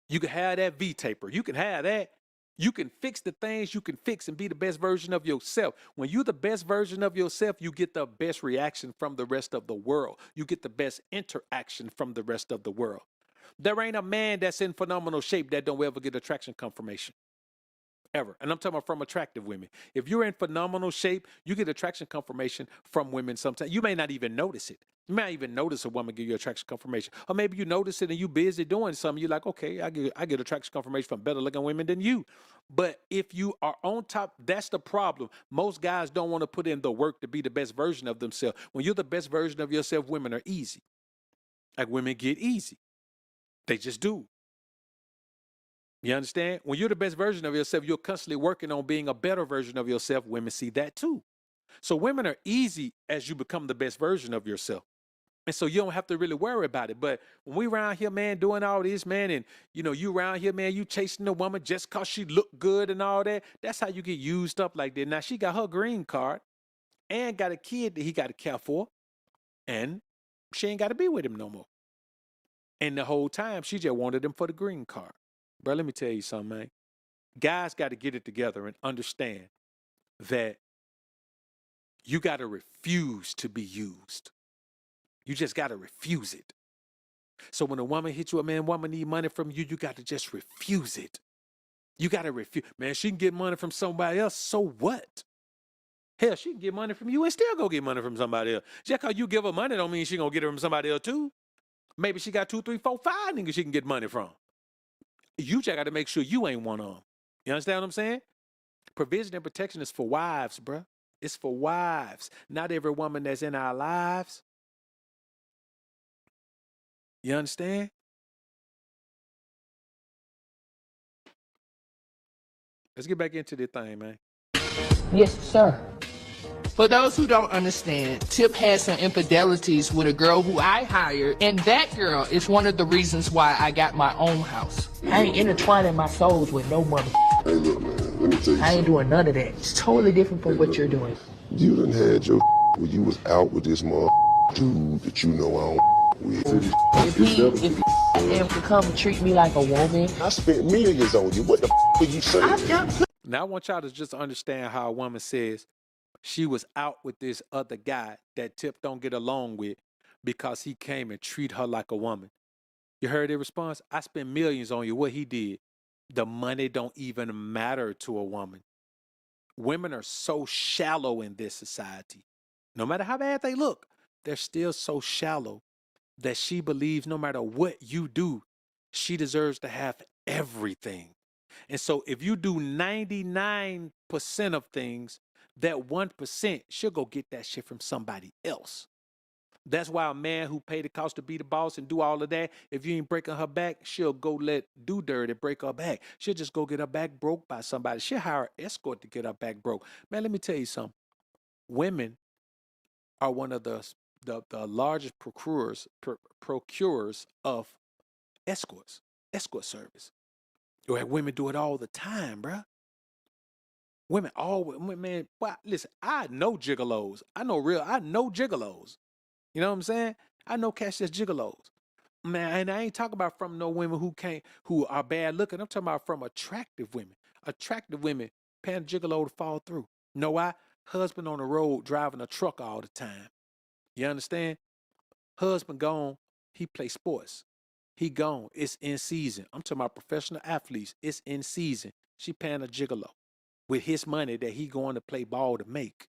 You can have that V-taper. You can have that. You can fix the things you can fix and be the best version of yourself. When you're the best version of yourself, you get the best reaction from the rest of the world. You get the best interaction from the rest of the world. There ain't a man that's in phenomenal shape that don't ever get attraction confirmation. Ever. And I'm talking about from attractive women. If you're in phenomenal shape, you get attraction confirmation from women sometimes. You may not even notice it. You may not even notice a woman give you attraction confirmation. Or maybe you notice it and you busy doing something. You're like, okay, I get attraction confirmation from better looking women than you. But if you are on top, that's the problem. Most guys don't want to put in the work to be the best version of themselves. When you're the best version of yourself, women are easy. Like women get easy. They just do. You understand? When you're the best version of yourself, you're constantly working on being a better version of yourself. Women see that too. So women are easy as you become the best version of yourself. And so you don't have to really worry about it. But when we around here, man, doing all this, man, and, you know, you around here, man, you chasing a woman just because she look good and all that, that's how you get used up like that. Now, she got her green card and got a kid that he got to care for, and she ain't got to be with him no more. And the whole time, she just wanted him for the green card. Bro, let me tell you something, man. Guys got to get it together and understand that you got to refuse to be used. You just got to refuse it. So when a woman hits you up, man, woman need money from you, you got to just refuse it. You got to refuse. Man, she can get money from somebody else, so what? Hell, she can get money from you and still go get money from somebody else. Just because you give her money don't mean she going to get it from somebody else too. Maybe she got 2, 3, 4, 5 niggas she can get money from. You just got to make sure you ain't one of them. You understand what I'm saying? Provision and protection is for wives, bruh. It's for wives. Not every woman that's in our lives. You understand? Let's get back into this thing, man. Yes, sir. For those who don't understand, Tip had some infidelities with a girl who I hired, and that girl is one of the reasons why I got my own house. I ain't intertwining my souls with no mother. Hey, look, man, let me tell you I ain't doing none of that. It's totally different from what you're doing. You done had your when you was out with this dude that you know I don't If he ever to come treat me like a woman, I spent millions on you. What the are you saying? Now I want y'all to just understand how a woman says she was out with this other guy that Tip don't get along with because he came and treat her like a woman. You heard their response? I spent millions on you. What he did? The money don't even matter to a woman. Women are so shallow in this society. No matter how bad they look, they're still so shallow that she believes no matter what you do, she deserves to have everything. And so if you do 99% of things, that 1%, she'll go get that shit from somebody else. That's why a man who paid the cost to be the boss and do all of that, if you ain't breaking her back, she'll go let do dirty break her back. She'll just go get her back broke by somebody. She'll hire an escort to get her back broke. Man, let me tell you something. Women are one of the largest procurers of escorts, escort service. Women do it all the time, bruh. Women always, man, well, listen, I know gigolos. I know gigolos. You know what I'm saying? I know cats that's gigolos. Man, and I ain't talking about from no women who are bad looking. I'm talking about from attractive women. Attractive women paying a gigolo to fall through. Know why? Husband on the road driving a truck all the time. You understand? Husband gone, he play sports. He gone, it's in season. I'm talking about professional athletes. It's in season. She paying a gigolo with his money that he going to play ball to make.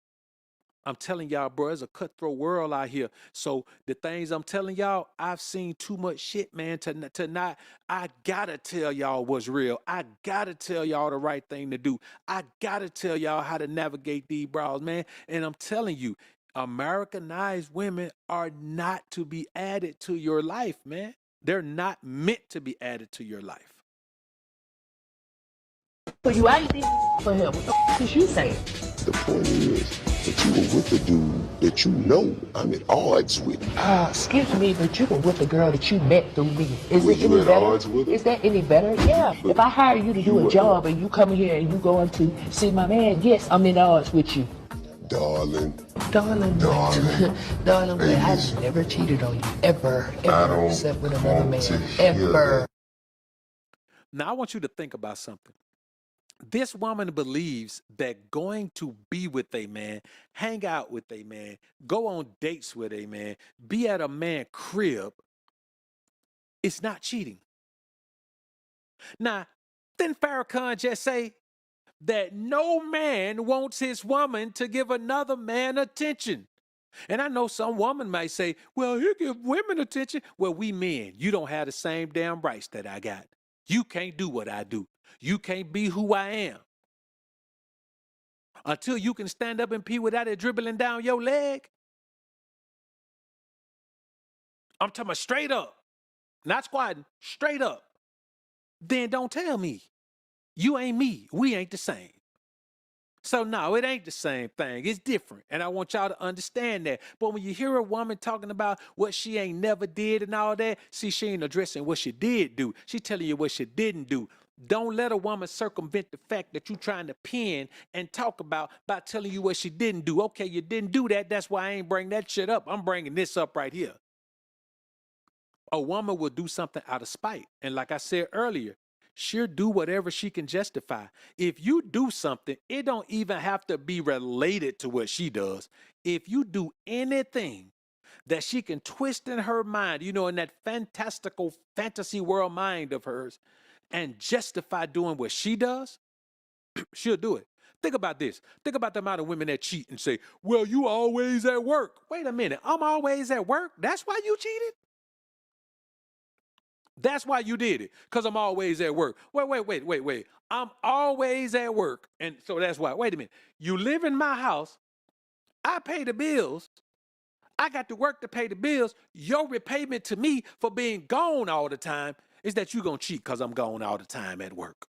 I'm telling y'all, bro, it's a cutthroat world out here. So the things I'm telling y'all, I've seen too much shit, man, to not, I gotta tell y'all what's real. I gotta tell y'all the right thing to do. I gotta tell y'all how to navigate these bras, man. And I'm telling you, Americanized women are not to be added to your life, man. They're not meant to be added to your life. so you actually for him. What the is you saying? The point is that you were with the dude that you know I'm at odds with. Excuse me, but you were with the girl that you met through me. Is Were it you any at better? odds with her? Is that any better? Yeah. If I hire you to do a job and you come here and you going to see my man, yes, I'm in odds with you. Darling. Darling, but I've never cheated on you. Ever. Except with another man. Ever. Now, I want you to think about something. This woman believes that going to be with a man, hang out with a man, go on dates with a man, be at a man's crib, it's not cheating. Now, didn't Farrakhan just say that no man wants his woman to give another man attention? And I know some woman might say, well, he give women attention. Well, we men, you don't have the same damn rights that I got. You can't do what I do. You can't be who I am. Until you can stand up and pee without it dribbling down your leg. I'm talking about straight up. Not squatting, straight up. Then don't tell me. You ain't me. We ain't the same. So no, it ain't the same thing. It's different. And I want y'all to understand that. But when you hear a woman talking about what she ain't never did and all that, see, she ain't addressing what she did do. She telling you what she didn't do. Don't let a woman circumvent the fact that you're trying to pin and talk about by telling you what she didn't do. Okay, you didn't do that. That's why I ain't bring that shit up. I'm bringing this up right here. A woman will do something out of spite. And like I said earlier, she'll do whatever she can justify. If you do something, it don't even have to be related to what she does. If you do anything that she can twist in her mind, you know, in that fantastical fantasy world mind of hers, and justify doing what she does, she'll do it. Think about this. Think about the amount of women that cheat and say, well, you always at work. Wait a minute. I'm always at work? That's why you cheated? That's why you did it, because I'm always at work. Wait. I'm always at work. And so that's why. Wait a minute. You live in my house. I pay the bills. I got to work to pay the bills. Your repayment to me for being gone all the time is that you going to cheat because I'm gone all the time at work.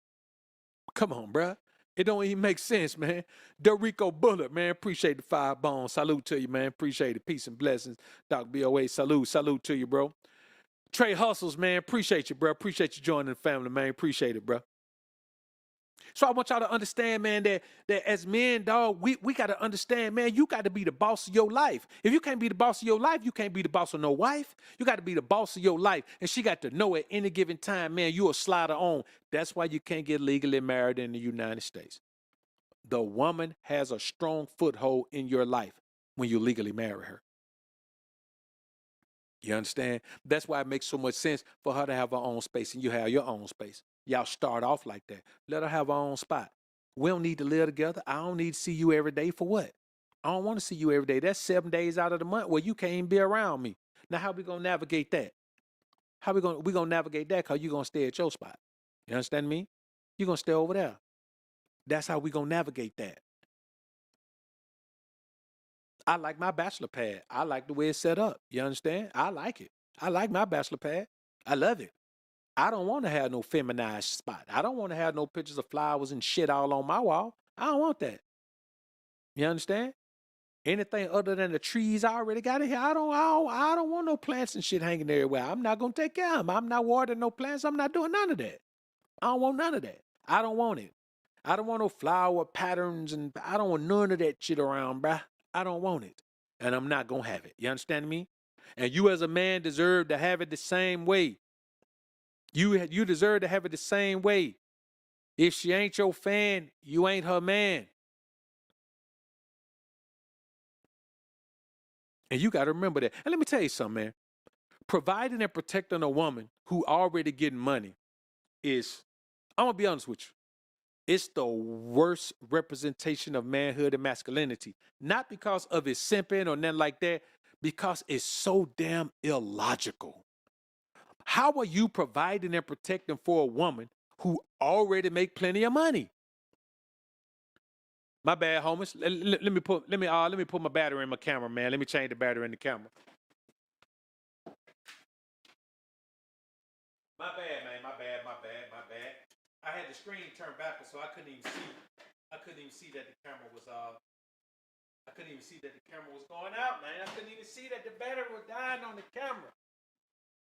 Come on, bruh. It don't even make sense, man. Dorico Bullet, man. Appreciate the 5 bones. Salute to you, man. Appreciate it. Peace and blessings. Doc BOA, salute to you, bro. Trey Hustles, man. Appreciate you, bro. Appreciate you joining the family, man. Appreciate it, bro. So I want y'all to understand, man, that as men, dog, we got to understand, man, you got to be the boss of your life. If you can't be the boss of your life, you can't be the boss of no wife. You got to be the boss of your life. And she got to know at any given time, man, you a slider on. That's why you can't get legally married in the United States. The woman has a strong foothold in your life when you legally marry her. You understand? That's why it makes so much sense for her to have her own space and you have your own space. Y'all start off like that. Let her have her own spot. We don't need to live together. I don't need to see you every day for what? I don't want to see you every day. That's 7 days out of the month where you can't even be around me. Now, how we going to navigate that? How we going to navigate that? Because you're going to stay at your spot. You understand me? You're going to stay over there. That's how we going to navigate that. I like my bachelor pad. I like the way it's set up. You understand? I like it. I like my bachelor pad. I love it. I don't want to have no feminized spot. I don't want to have no pictures of flowers and shit all on my wall. I don't want that. You understand? Anything other than the trees I already got in here, I don't want no plants and shit hanging everywhere. I'm not gonna take care of them. I'm not watering no plants. I'm not doing none of that. I don't want none of that. I don't want it. I don't want no flower patterns and I don't want none of that shit around, bruh. I don't want it. And I'm not gonna have it. You understand me? And you as a man deserve to have it the same way. You deserve to have it the same way. If she ain't your fan, you ain't her man. And you got to remember that. And let me tell you something, man. Providing and protecting a woman who already getting money is, I'm going to be honest with you, it's the worst representation of manhood and masculinity. Not because of his simping or nothing like that, because it's so damn illogical. How are you providing and protecting for a woman who already make plenty of money? My bad, homies. Let me put my battery in my camera, man. Let me change the battery in the camera. My bad, man. My bad. I had the screen turned backwards, so I couldn't even see that the camera was I couldn't even see that the camera was going out, man. I couldn't even see that the battery was dying on the camera.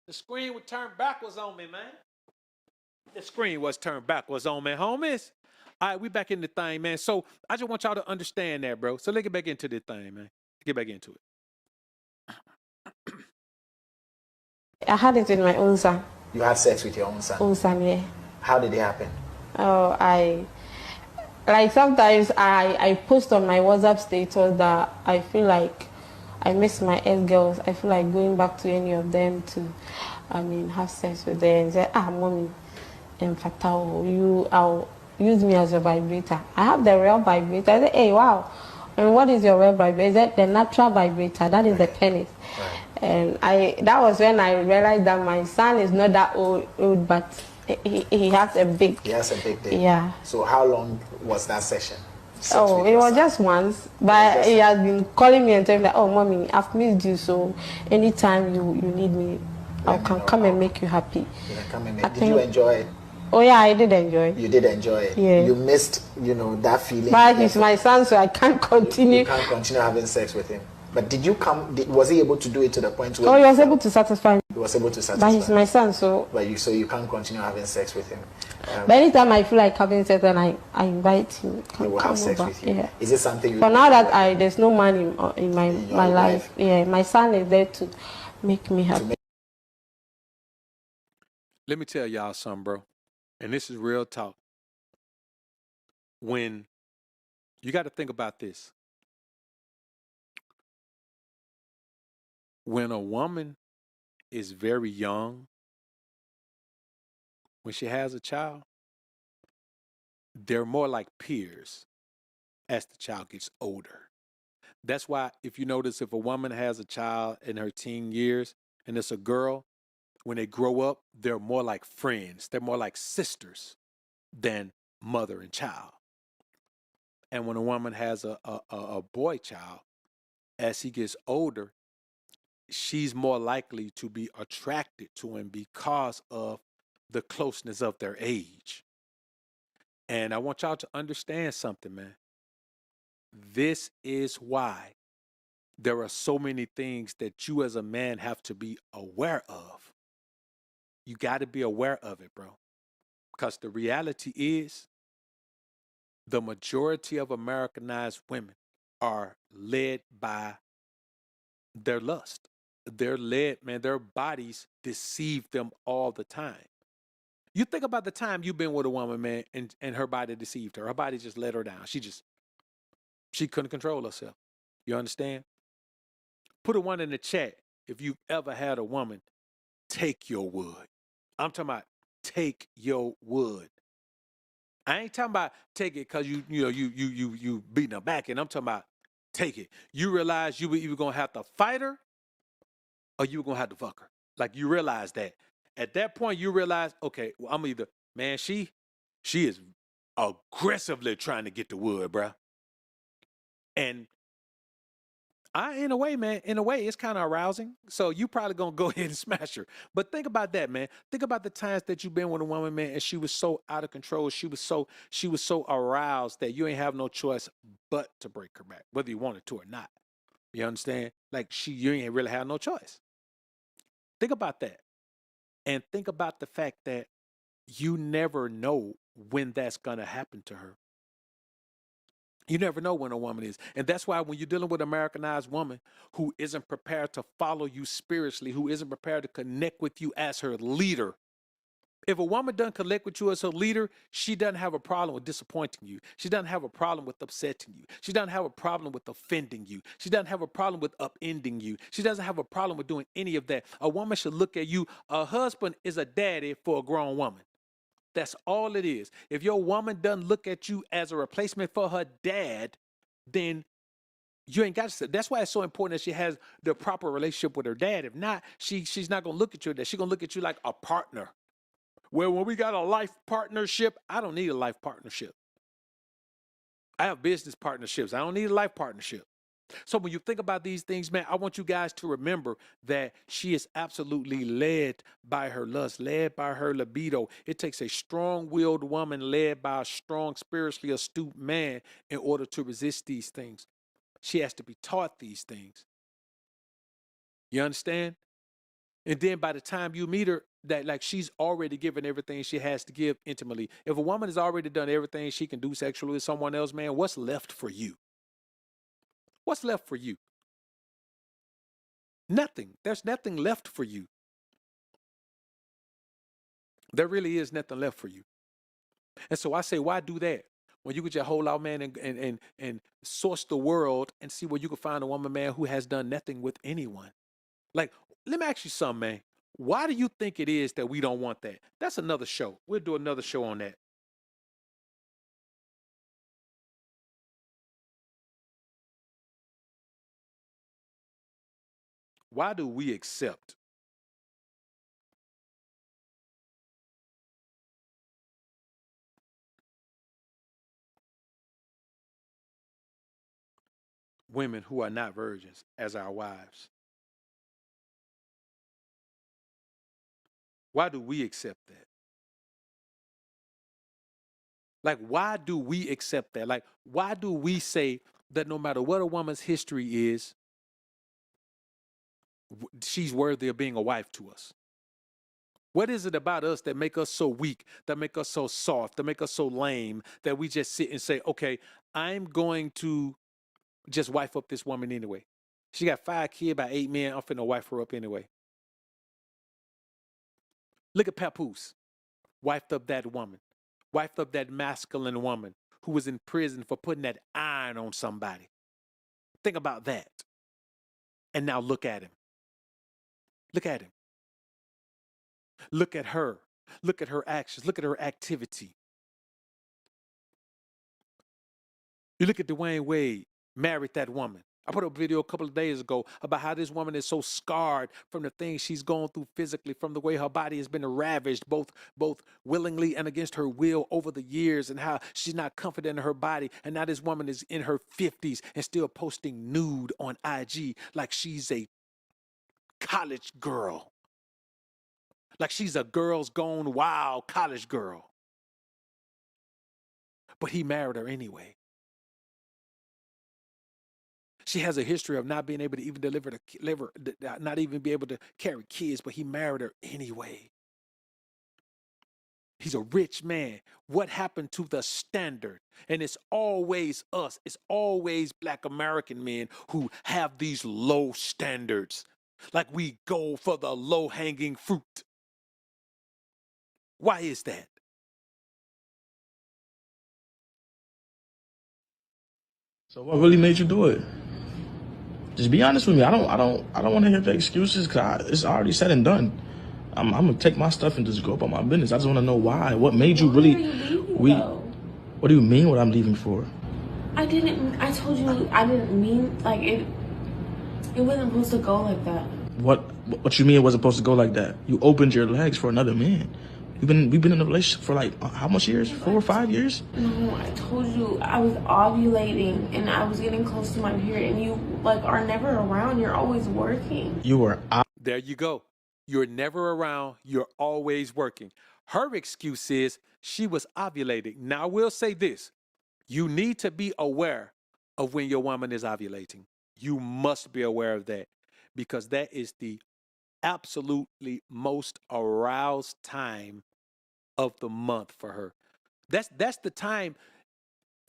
The screen was turned backwards on me, man. The screen was turned backwards on me, homies. All right, we back in the thing, man. So I just want y'all to understand that, bro. So let's get back into this thing, man. Get back into it. I had it with my own son. You had sex with your own son? Own son, yeah. How did it happen? Oh, sometimes I post on my WhatsApp status that I feel like I miss my ex-girls. I feel like going back to any of them to, have sex with them and say, mommy, I'll use me as a vibrator. I have the real vibrator. I say, hey, wow. And what is your real vibrator? Is that the natural vibrator? That is the penis. Right. And that was when I realized that my son is not that old, but he has a big. He has a big dick. Yeah. So how long was that session? It was just once, but he has been calling me and telling me, oh, mommy, I've missed you, so anytime you need me, I can come and make you happy. Did you enjoy it? Oh yeah, I did enjoy it. You did enjoy it? Yeah. You missed, that feeling? But he's my son, so I can't continue. You can't continue having sex with him. But did you was he able to do it to the point where... Oh, he was able to satisfy me. He was able to satisfy. But he's my son, so... So you can't continue having sex with him. But anytime I feel like having sex, then I invite him. He will have sex with you. Yeah. Is it something you... For now that there's no man in my life, yeah, my son is there to make me happy. Let me tell y'all something, bro. And this is real talk. When you got to think about this. When a woman is very young, when she has a child, they're more like peers as the child gets older. That's why if you notice, if a woman has a child in her teen years and it's a girl, when they grow up, they're more like friends. They're more like sisters than mother and child. And when a woman has a boy child, as he gets older, she's more likely to be attracted to him because of the closeness of their age. And I want y'all to understand something, man. This is why there are so many things that you as a man have to be aware of. You got to be aware of it, bro. Because the reality is the majority of Americanized women are led by their lust. They're led, man, their bodies deceive them all the time. You think about the time you've been with a woman, man, and her body deceived her. Her body just let her down. She couldn't control herself. You understand? Put a one in the chat if you've ever had a woman take your wood. I'm talking about take your wood. I ain't talking about take it because you beating her back, and I'm talking about take it. You realize you were either gonna have to fight her or you were gonna have to fuck her. Like you realize that. At that point, you realize, okay, well, I'm either, man, she is aggressively trying to get the wood, bruh. And in a way, man, it's kind of arousing. So you probably gonna go ahead and smash her. But think about that, man. Think about the times that you've been with a woman, man, and she was so out of control. She was so aroused that you ain't have no choice but to break her back, whether you wanted to or not. You understand? Like you ain't really have no choice. Think about that. And think about the fact that you never know when that's gonna happen to her. You never know when a woman is. And that's why when you're dealing with an Americanized woman who isn't prepared to follow you spiritually, who isn't prepared to connect with you as her leader, if a woman doesn't connect with you as her leader, she doesn't have a problem with disappointing you. She doesn't have a problem with upsetting you. She doesn't have a problem with offending you. She doesn't have a problem with upending you. She doesn't have a problem with doing any of that. A woman should look at you. A husband is a daddy for a grown woman. That's all it is. If your woman doesn't look at you as a replacement for her dad, then you ain't got to. That's why it's so important that she has the proper relationship with her dad. If not, she's not going to look at you as that. She's going to look at you like a partner. Well, when we got a life partnership, I don't need a life partnership. I have business partnerships. I don't need a life partnership. So when you think about these things, man, I want you guys to remember that she is absolutely led by her lust, led by her libido. It takes a strong-willed woman led by a strong, spiritually astute man in order to resist these things. She has to be taught these things. You understand? And then by the time you meet her, that like she's already given everything she has to give intimately. If a woman has already done everything she can do sexually with someone else, man, what's left for you? What's left for you? Nothing. There's nothing left for you. There really is nothing left for you. And so I say, why do that? When you could just hold out, man, and source the world and see where you can find a woman, man, who has done nothing with anyone. Like, let me ask you something, man. Why do you think it is that we don't want that? That's another show. We'll do another show on that. Why do we accept women who are not virgins as our wives? Why do we accept that? Like, why do we accept that? Like, why do we say that no matter what a woman's history is, she's worthy of being a wife to us? What is it about us that make us so weak, that make us so soft, that make us so lame, that we just sit and say, okay, I'm going to just wife up this woman anyway. She got 5 kids by 8 men. I'm finna wife her up anyway. Look at Papoose. Wifed up that woman. Wifed up that masculine woman who was in prison for putting that iron on somebody. Think about that. And now look at him. Look at him. Look at her. Look at her actions. Look at her activity. You look at Dwayne Wade, married that woman. I put up a video a couple of days ago about how this woman is so scarred from the things she's gone through physically, from the way her body has been ravaged, both willingly and against her will over the years, and how she's not confident in her body. And now this woman is in her 50s and still posting nude on IG like she's a college girl. Like she's a girls gone wild college girl. But he married her anyway. She has a history of not being able to even not even be able to carry kids, but he married her anyway. He's a rich man. What happened to the standard? And it's always us. It's always Black American men who have these low standards. Like we go for the low-hanging fruit. Why is that? So what really made you do it? Just be honest with me. I don't want to hear the excuses because it's already said and done. I'm gonna take my stuff and just go about my business. I just want to know why. What made you really? What do you mean? What I'm leaving for? I told you I didn't mean like it. It wasn't supposed to go like that. What you mean it wasn't supposed to go like that? You opened your legs for another man. We've been in a relationship for like how much years? 4 or 5 years? No, I told you I was ovulating and I was getting close to my period, and you like are never around. You're always working. You were out. There you go. You're never around. You're always working. Her excuse is she was ovulating. Now, I will say this. You need to be aware of when your woman is ovulating. You must be aware of that because that is the absolutely most aroused time of the month for her. That's the time,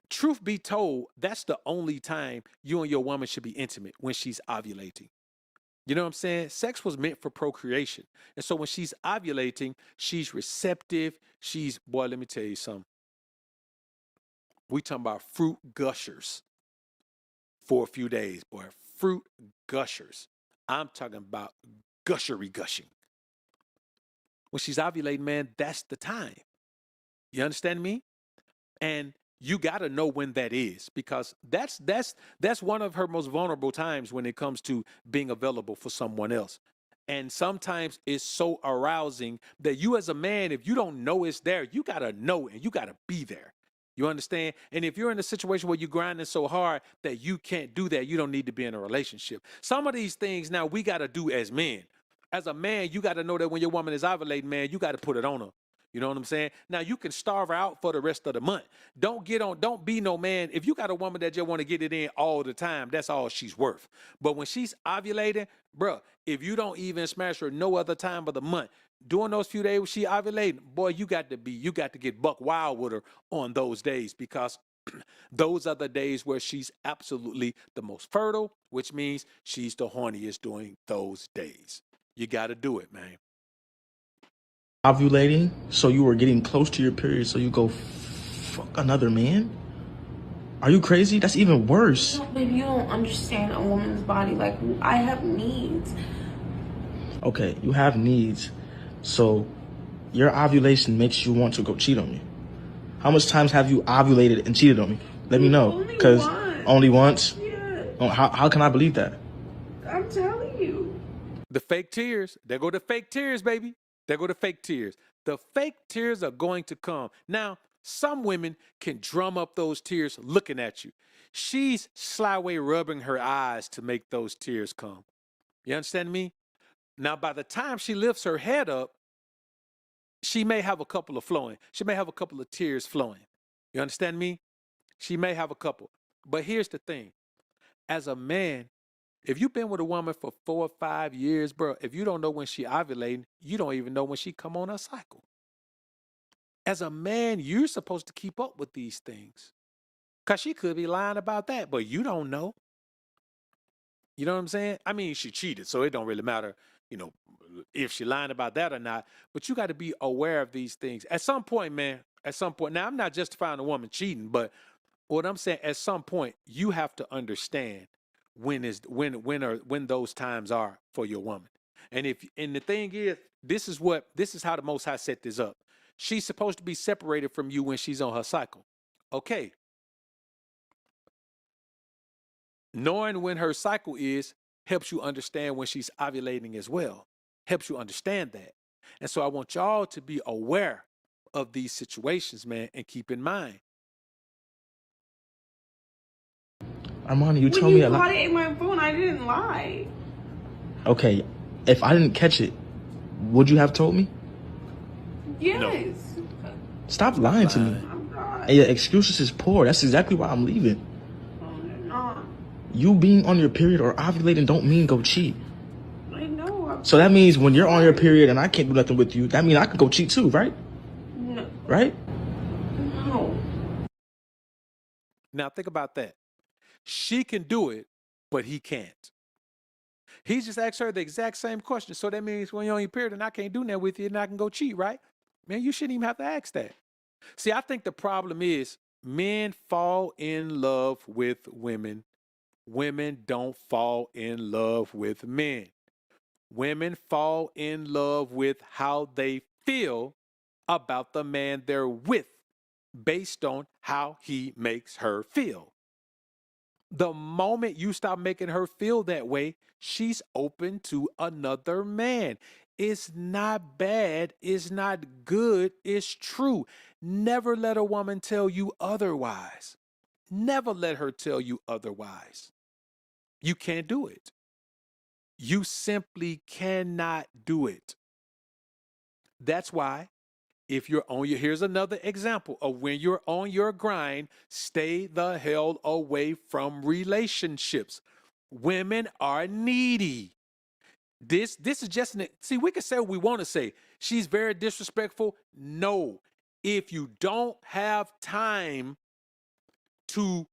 truth be told, that's the only time you and your woman should be intimate, when she's ovulating. You know what I'm saying? Sex was meant for procreation. And so when she's ovulating, she's receptive. Boy, let me tell you something. We talking about fruit gushers for a few days, boy. Fruit gushers. I'm talking about gushery gushing. When she's ovulating, man, that's the time. You understand me? And you got to know when that is, because that's one of her most vulnerable times when it comes to being available for someone else. And sometimes it's so arousing that you as a man, if you don't know it's there, you got to know and you got to be there. You understand? And if you're in a situation where you're grinding so hard that you can't do that, you don't need to be in a relationship. Some of these things now we got to do as men. As a man, you got to know that when your woman is ovulating, man, you got to put it on her. You know what I'm saying? Now, you can starve her out for the rest of the month. Don't be no man. If you got a woman that just want to get it in all the time, that's all she's worth. But when she's ovulating, bruh, if you don't even smash her no other time of the month, during those few days when she ovulating, boy, you got to get buck wild with her on those days, because those are the days where she's absolutely the most fertile, which means she's the horniest during those days. You got to do it, man. Ovulating, so you were getting close to your period, so you go fuck another man? Are you crazy? That's even worse. No, baby, you don't understand a woman's body. Like, I have needs. Okay, you have needs, so your ovulation makes you want to go cheat on me. How much times have you ovulated and cheated on me? Let me know, because only once? Yeah. How can I believe that? I'm telling you. The fake tears, there go the fake tears, baby. There go the fake tears. The fake tears are going to come. Now, some women can drum up those tears looking at you. She's slyway rubbing her eyes to make those tears come. You understand me? Now, by the time she lifts her head up, she may have a couple of flowing. She may have a couple of tears flowing. You understand me? She may have a couple. But here's the thing. As a man, if you've been with a woman for 4 or 5 years, bro, if you don't know when she ovulating, you don't even know when she come on her cycle. As a man, you're supposed to keep up with these things, because she could be lying about that, but you don't know. You know what I'm saying? I mean, she cheated, so it don't really matter, if she lying about that or not, but you got to be aware of these things. At some point, man, now I'm not justifying a woman cheating, but what I'm saying, at some point, you have to understand when those times are for your woman. And the thing is, this is how the Most High set this up. She's supposed to be separated from you when she's on her cycle. Okay. Knowing when her cycle is helps you understand when she's ovulating as well. Helps you understand that. And so I want y'all to be aware of these situations, man, and keep in mind. Armani, you told me a lot. When you caught it in my phone, I didn't lie. Okay, if I didn't catch it, would you have told me? Yes. No. Stop lying to me. I'm not. And your excuses is poor. That's exactly why I'm leaving. I'm not. You being on your period or ovulating don't mean go cheat. I know. So that means when you're on your period and I can't do nothing with you, that means I can go cheat too, right? No, right? No. Now think about that. She can do it, but he can't. He just asked her the exact same question. So that means when you're on your period and I can't do that with you and I can go cheat, right? Man, you shouldn't even have to ask that. See, I think the problem is men fall in love with women. Women don't fall in love with men. Women fall in love with how they feel about the man they're with based on how he makes her feel. The moment you stop making her feel that way, she's open to another man. It's not bad. It's not good. It's true. Never let a woman tell you otherwise. Never let her tell you otherwise. You can't do it. You simply cannot do it. That's why if you're on your, here's another example of when you're on your grind, stay the hell away from relationships. Women are needy. This is just see, we can say what we want to say. She's very disrespectful. No. If you don't have time to,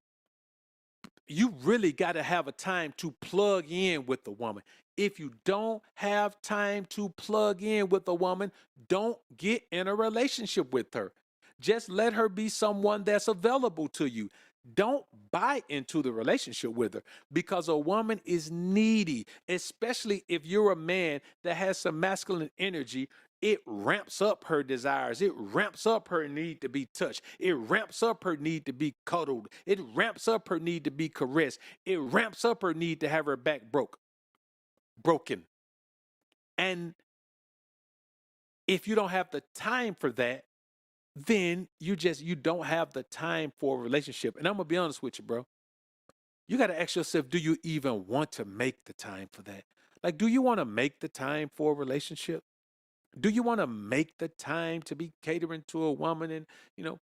you really got to have a time to plug in with the woman. If you don't have time to plug in with a woman, don't get in a relationship with her. Just let her be someone that's available to you. Don't buy into the relationship with her because a woman is needy, especially if you're a man that has some masculine energy. It ramps up her desires. It ramps up her need to be touched. It ramps up her need to be cuddled. It ramps up her need to be caressed. It ramps up her need to have her back broken. And if you don't have the time for that, then you don't have the time for a relationship. And I'm going to be honest with you, bro. You got to ask yourself, do you even want to make the time for that? Like, do you want to make the time for a relationship? Do you want to make the time to be catering to a woman and,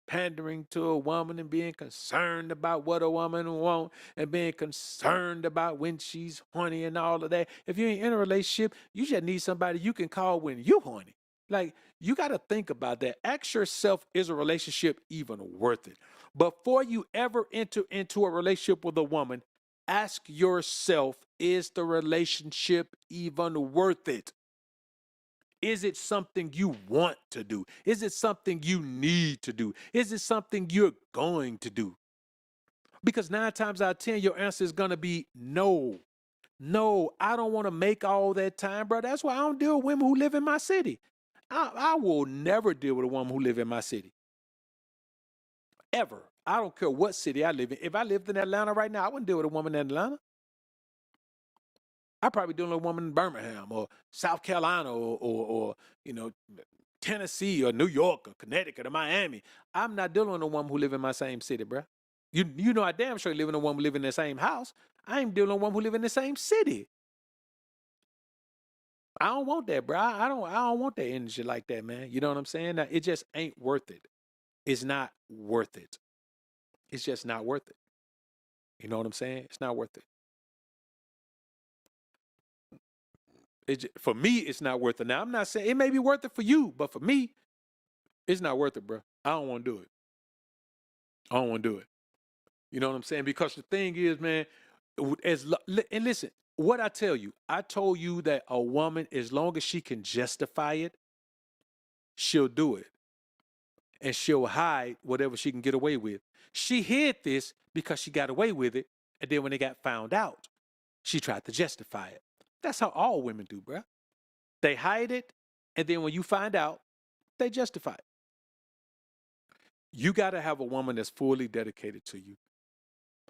pandering to a woman and being concerned about what a woman wants and being concerned about when she's horny and all of that? If you ain't in a relationship, you just need somebody you can call when you horny. Like, you got to think about that. Ask yourself, is a relationship even worth it? Before you ever enter into a relationship with a woman, ask yourself, is the relationship even worth it? Is it something you want to do? Is it something you need to do? Is it something you're going to do? Because 9 times out of 10, your answer is going to be no. No, I don't want to make all that time, bro. That's why I don't deal with women who live in my city. I will never deal with a woman who live in my city. Ever. I don't care what city I live in. If I lived in Atlanta right now, I wouldn't deal with a woman in Atlanta. I'd probably deal with a woman in Birmingham or South Carolina or Tennessee or New York or Connecticut or Miami. I'm not dealing with a woman who live in my same city, bro. You know I damn sure live in a woman who live in the same house. I ain't dealing with a woman who live in the same city. I don't want that, bro. I don't want that energy like that, man. You know what I'm saying? It just ain't worth it. It's not worth it. It's just not worth it. You know what I'm saying? It's not worth it. For me, it's not worth it. Now, I'm not saying it may be worth it for you, but for me, it's not worth it, bro. I don't want to do it. I don't want to do it. You know what I'm saying? Because the thing is, man, and listen, what I tell you, I told you that a woman, as long as she can justify it, she'll do it. And she'll hide whatever she can get away with. She hid this because she got away with it. And then when they got found out, she tried to justify it. That's how all women do, bruh. They hide it. And then when you find out, they justify it. You got to have a woman that's fully dedicated to you.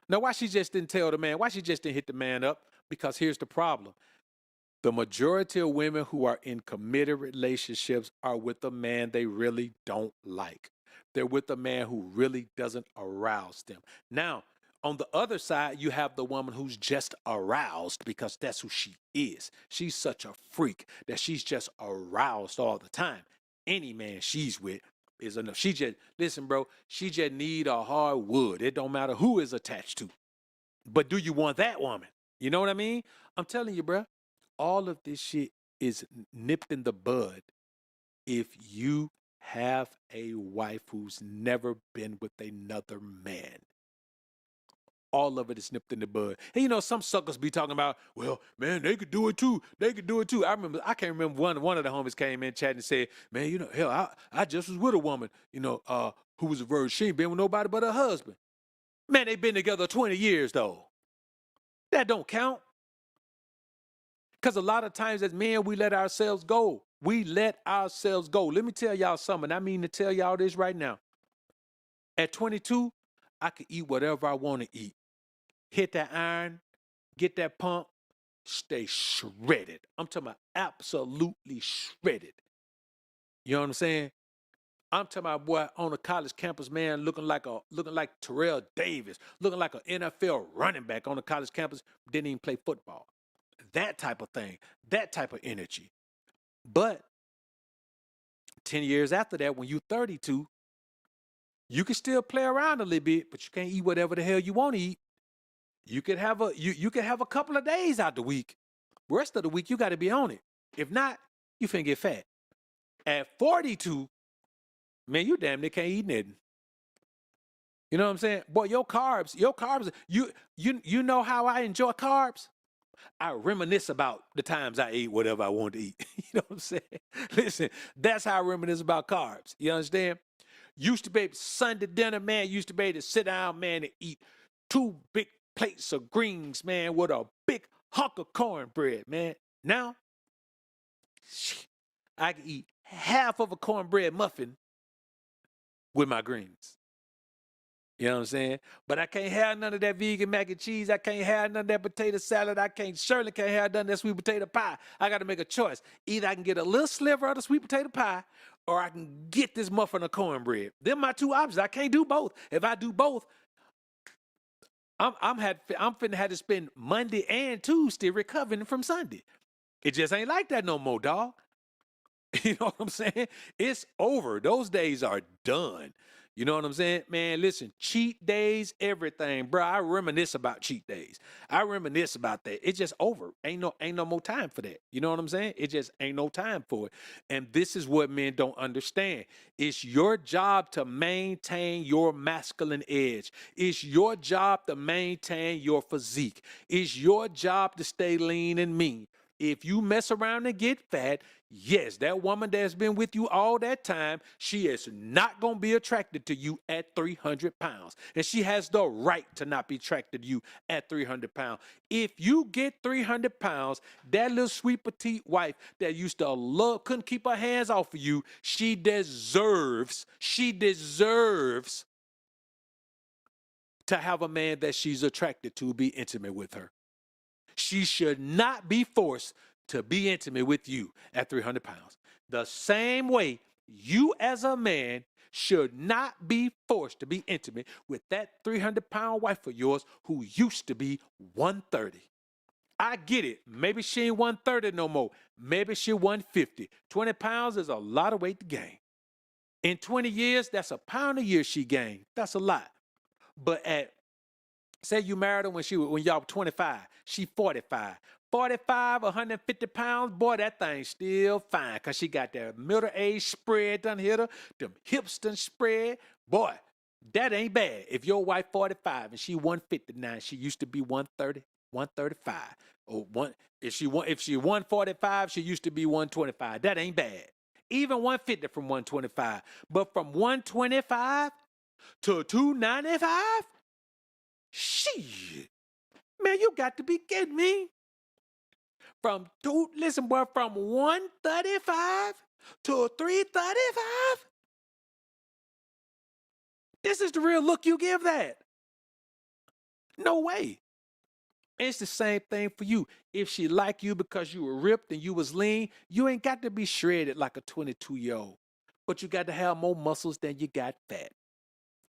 Now, why she just didn't tell the man? Why she just didn't hit the man up? Because here's the problem. The majority of women who are in committed relationships are with a man they really don't like. They're with a man who really doesn't arouse them. Now, on the other side, you have the woman who's just aroused because that's who she is. She's such a freak that she's just aroused all the time. Any man she's with is enough. Listen, bro, she just need a hard wood. It don't matter who is attached to. But do you want that woman? You know what I mean? I'm telling you, bro. All of this shit is nipped in the bud if you have a wife who's never been with another man. All of it is nipped in the bud. And you know, some suckers be talking about, well, man, they could do it too. They could do it too. I can't remember one of the homies came in chatting and said, man, you know, hell, I just was with a woman, you know, who was a virgin. She ain't been with nobody but her husband. Man, they been together 20 years though. That don't count. Because a lot of times as men, we let ourselves go. We let ourselves go. Let me tell y'all something. I mean to tell y'all this right now. At 22, I could eat whatever I want to eat. Hit that iron, get that pump, stay shredded. I'm talking about absolutely shredded. You know what I'm saying? I'm talking about, boy, on a college campus, man, looking like Terrell Davis, looking like an NFL running back on a college campus, didn't even play football. That type of thing, that type of energy. But 10 years after that, when you're 32, you can still play around a little bit, but you can't eat whatever the hell you want to eat. You could have a couple of days out the week. The rest of the week, you got to be on it. If not, you finna get fat. At 42, man, you damn near can't eat nothing. You know what I'm saying? Boy, your carbs, you know how I enjoy carbs? I reminisce about the times I ate whatever I wanted to eat. You know what I'm saying? Listen, that's how I reminisce about carbs. You understand? Used to be Sunday dinner, man, used to be able to sit down, man, and eat 2 big plates of greens, man, with a big hunk of cornbread, man. Now, I can eat half of a cornbread muffin with my greens. You know what I'm saying? But I can't have none of that vegan mac and cheese. I can't have none of that potato salad. Certainly can't have none of that sweet potato pie. I got to make a choice. Either I can get a little sliver of the sweet potato pie, or I can get this muffin of cornbread. They're my two options. I can't do both. If I do both, I'm finna have to spend Monday and Tuesday recovering from Sunday. It just ain't like that no more, dog. You know what I'm saying? It's over. Those days are done. You know what I'm saying? Man, listen, cheat days, everything, bro. I reminisce about cheat days. I reminisce about that. It's just over. Ain't no more time for that. You know what I'm saying? It just ain't no time for it. And this is what men don't understand. It's your job to maintain your masculine edge. It's your job to maintain your physique. It's your job to stay lean and mean. If you mess around and get fat, yes, that woman that's been with you all that time, she is not going to be attracted to you at 300 pounds. And she has the right to not be attracted to you at 300 pounds. If you get 300 pounds, that little sweet petite wife that used to love, couldn't keep her hands off of you, she deserves to have a man that she's attracted to be intimate with her. She should not be forced to be intimate with you at 300 pounds. The same way you as a man should not be forced to be intimate with that 300-pound wife of yours who used to be 130. I get it. Maybe she ain't 130 no more. Maybe she 150. 20 pounds is a lot of weight to gain. In 20 years, that's a pound a year she gained. That's a lot. But say you married her when y'all were 25, she 45. 45, 150 pounds, boy, that thing's still fine because she got that middle age spread done hit her, them hips done spread. Boy, that ain't bad. If your wife 45 and she 159, she used to be 130, 135. Or if she 145, she used to be 125. That ain't bad. Even 150 from 125. But from 125 to 295, shit. Man, you got to be kidding me. From 135 to 335? This is the real look you give that. No way. It's the same thing for you. If she like you because you were ripped and you was lean, you ain't got to be shredded like a 22-year-old. But you got to have more muscles than you got fat.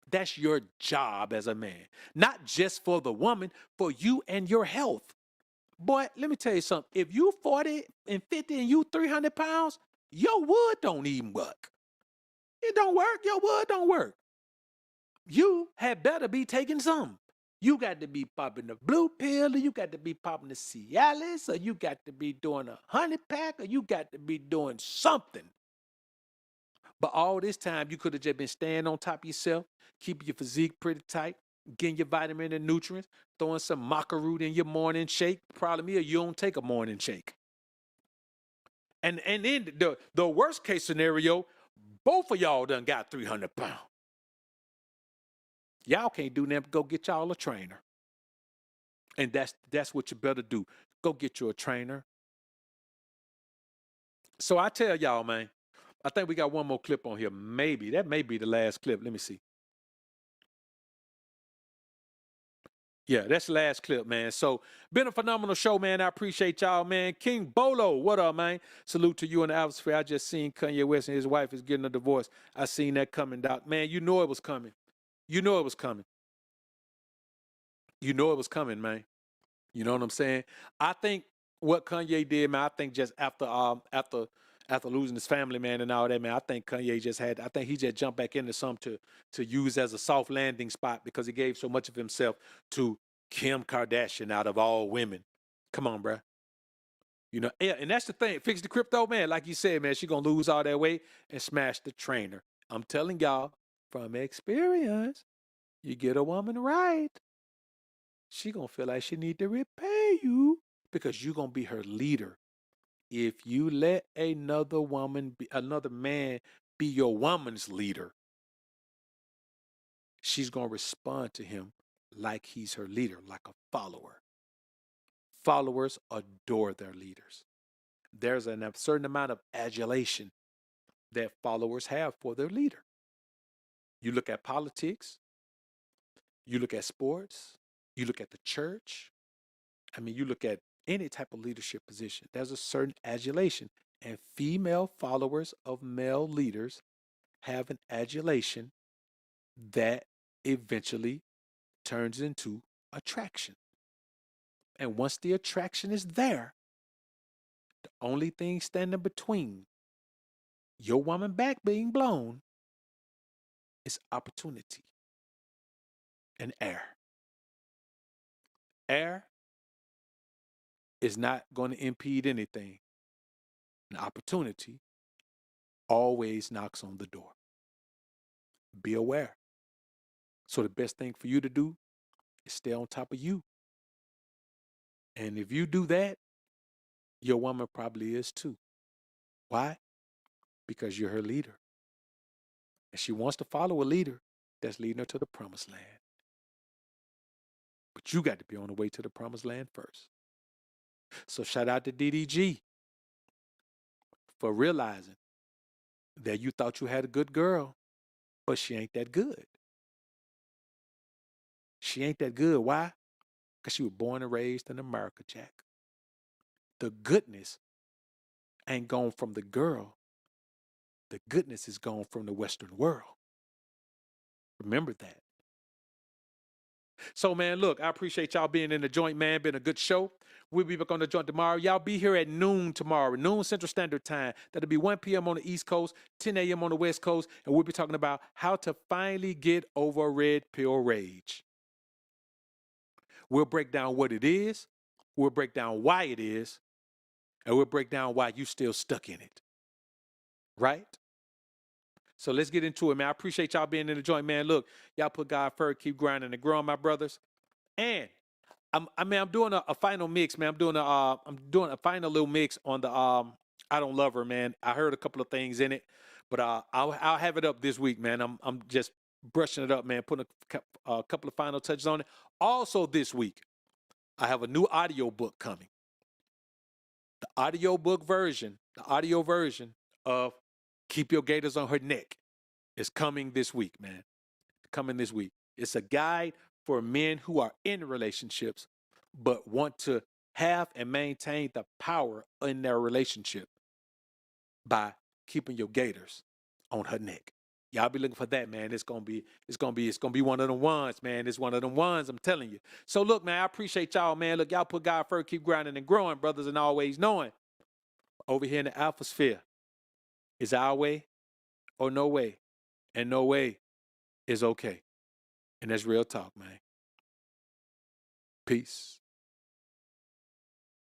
That's your job as a man. Not just for the woman, for you and your health. Boy, let me tell you something. If you 40 and 50 and you 300 pounds, your wood don't even work. It don't work. Your wood don't work. You had better be taking some. You got to be popping the blue pill, or you got to be popping the Cialis, or you got to be doing a honey pack, or you got to be doing something. But all this time, you could have just been staying on top of yourself, keeping your physique pretty tight, getting your vitamin and nutrients, throwing some maca root in your morning shake. Problem is, you don't take a morning shake. And then the worst case scenario, both of y'all done got 300 pounds. Y'all can't do nothing but go get y'all a trainer. And that's what you better do. Go get you a trainer. So I tell y'all, man, I think we got one more clip on here. Maybe. That may be the last clip. Let me see. Yeah, that's the last clip, man. So, been a phenomenal show, man. I appreciate y'all, man. King Bolo, what up, man? Salute to you in the atmosphere. I just seen Kanye West and his wife is getting a divorce. I seen that coming, Doc. Man, you know it was coming. You know it was coming. You know it was coming, man. You know what I'm saying? I think what Kanye did, man, I think just after losing his family, man, and all that, man, I think he just jumped back into something to use as a soft landing spot because he gave so much of himself to Kim Kardashian out of all women. Come on, bruh. You know, yeah, and that's the thing. Fix the crypto, man. Like you said, man, she gonna lose all that weight and smash the trainer. I'm telling y'all from experience, you get a woman right, she gonna feel like she need to repay you because you gonna be her leader. If you let another man be your woman's leader, she's gonna respond to him like he's her leader, like a follower. Followers adore their leaders. There's a certain amount of adulation that followers have for their leader. You look at politics, you look at sports, you look at the church. I mean, you look at any type of leadership position, there's a certain adulation. And female followers of male leaders have an adulation that eventually turns into attraction. And once the attraction is there, the only thing standing between your woman back being blown is opportunity and air. Air is not going to impede anything. An opportunity always knocks on the door. Be aware. So the best thing for you to do is stay on top of you. And if you do that, your woman probably is too. Why? Because you're her leader. And she wants to follow a leader that's leading her to the promised land. But you got to be on the way to the promised land first. So shout out to DDG for realizing that you thought you had a good girl, but she ain't that good. She ain't that good. Why? Because she was born and raised in America, Jack. The goodness ain't gone from the girl. The goodness is gone from the Western world. Remember that. So, man, look, I appreciate y'all being in the joint, man. Been a good show. We'll be back on the joint tomorrow. Y'all be here at noon tomorrow, noon Central Standard Time. That'll be 1 p.m. on the East Coast, 10 a.m. on the West Coast, and we'll be talking about how to finally get over red pill rage. We'll break down what it is, we'll break down why it is, and we'll break down why you still stuck in it. Right? So let's get into it, man. I appreciate y'all being in the joint, man. Look, y'all put God first, keep grinding and growing, my brothers. And I'm doing a final mix, man. I'm doing a final little mix on the I Don't Love Her, man. I heard a couple of things in it, but I'll have it up this week, man. I'm just brushing it up, man. Putting a couple of final touches on it. Also this week, I have a new audio book coming. The audio version of Keep Your Gators on Her Neck is coming this week, man. Coming this week. It's a guide for men who are in relationships but want to have and maintain the power in their relationship by keeping your gators on her neck. Y'all be looking for that, man. It's gonna be one of them ones, man. It's one of them ones, I'm telling you. So look, man, I appreciate y'all, man. Look, y'all put God first, keep grinding and growing, brothers, and always knowing. Over here in the Alpha Sphere, is our way or no way? And no way is okay. And that's real talk, man. Peace.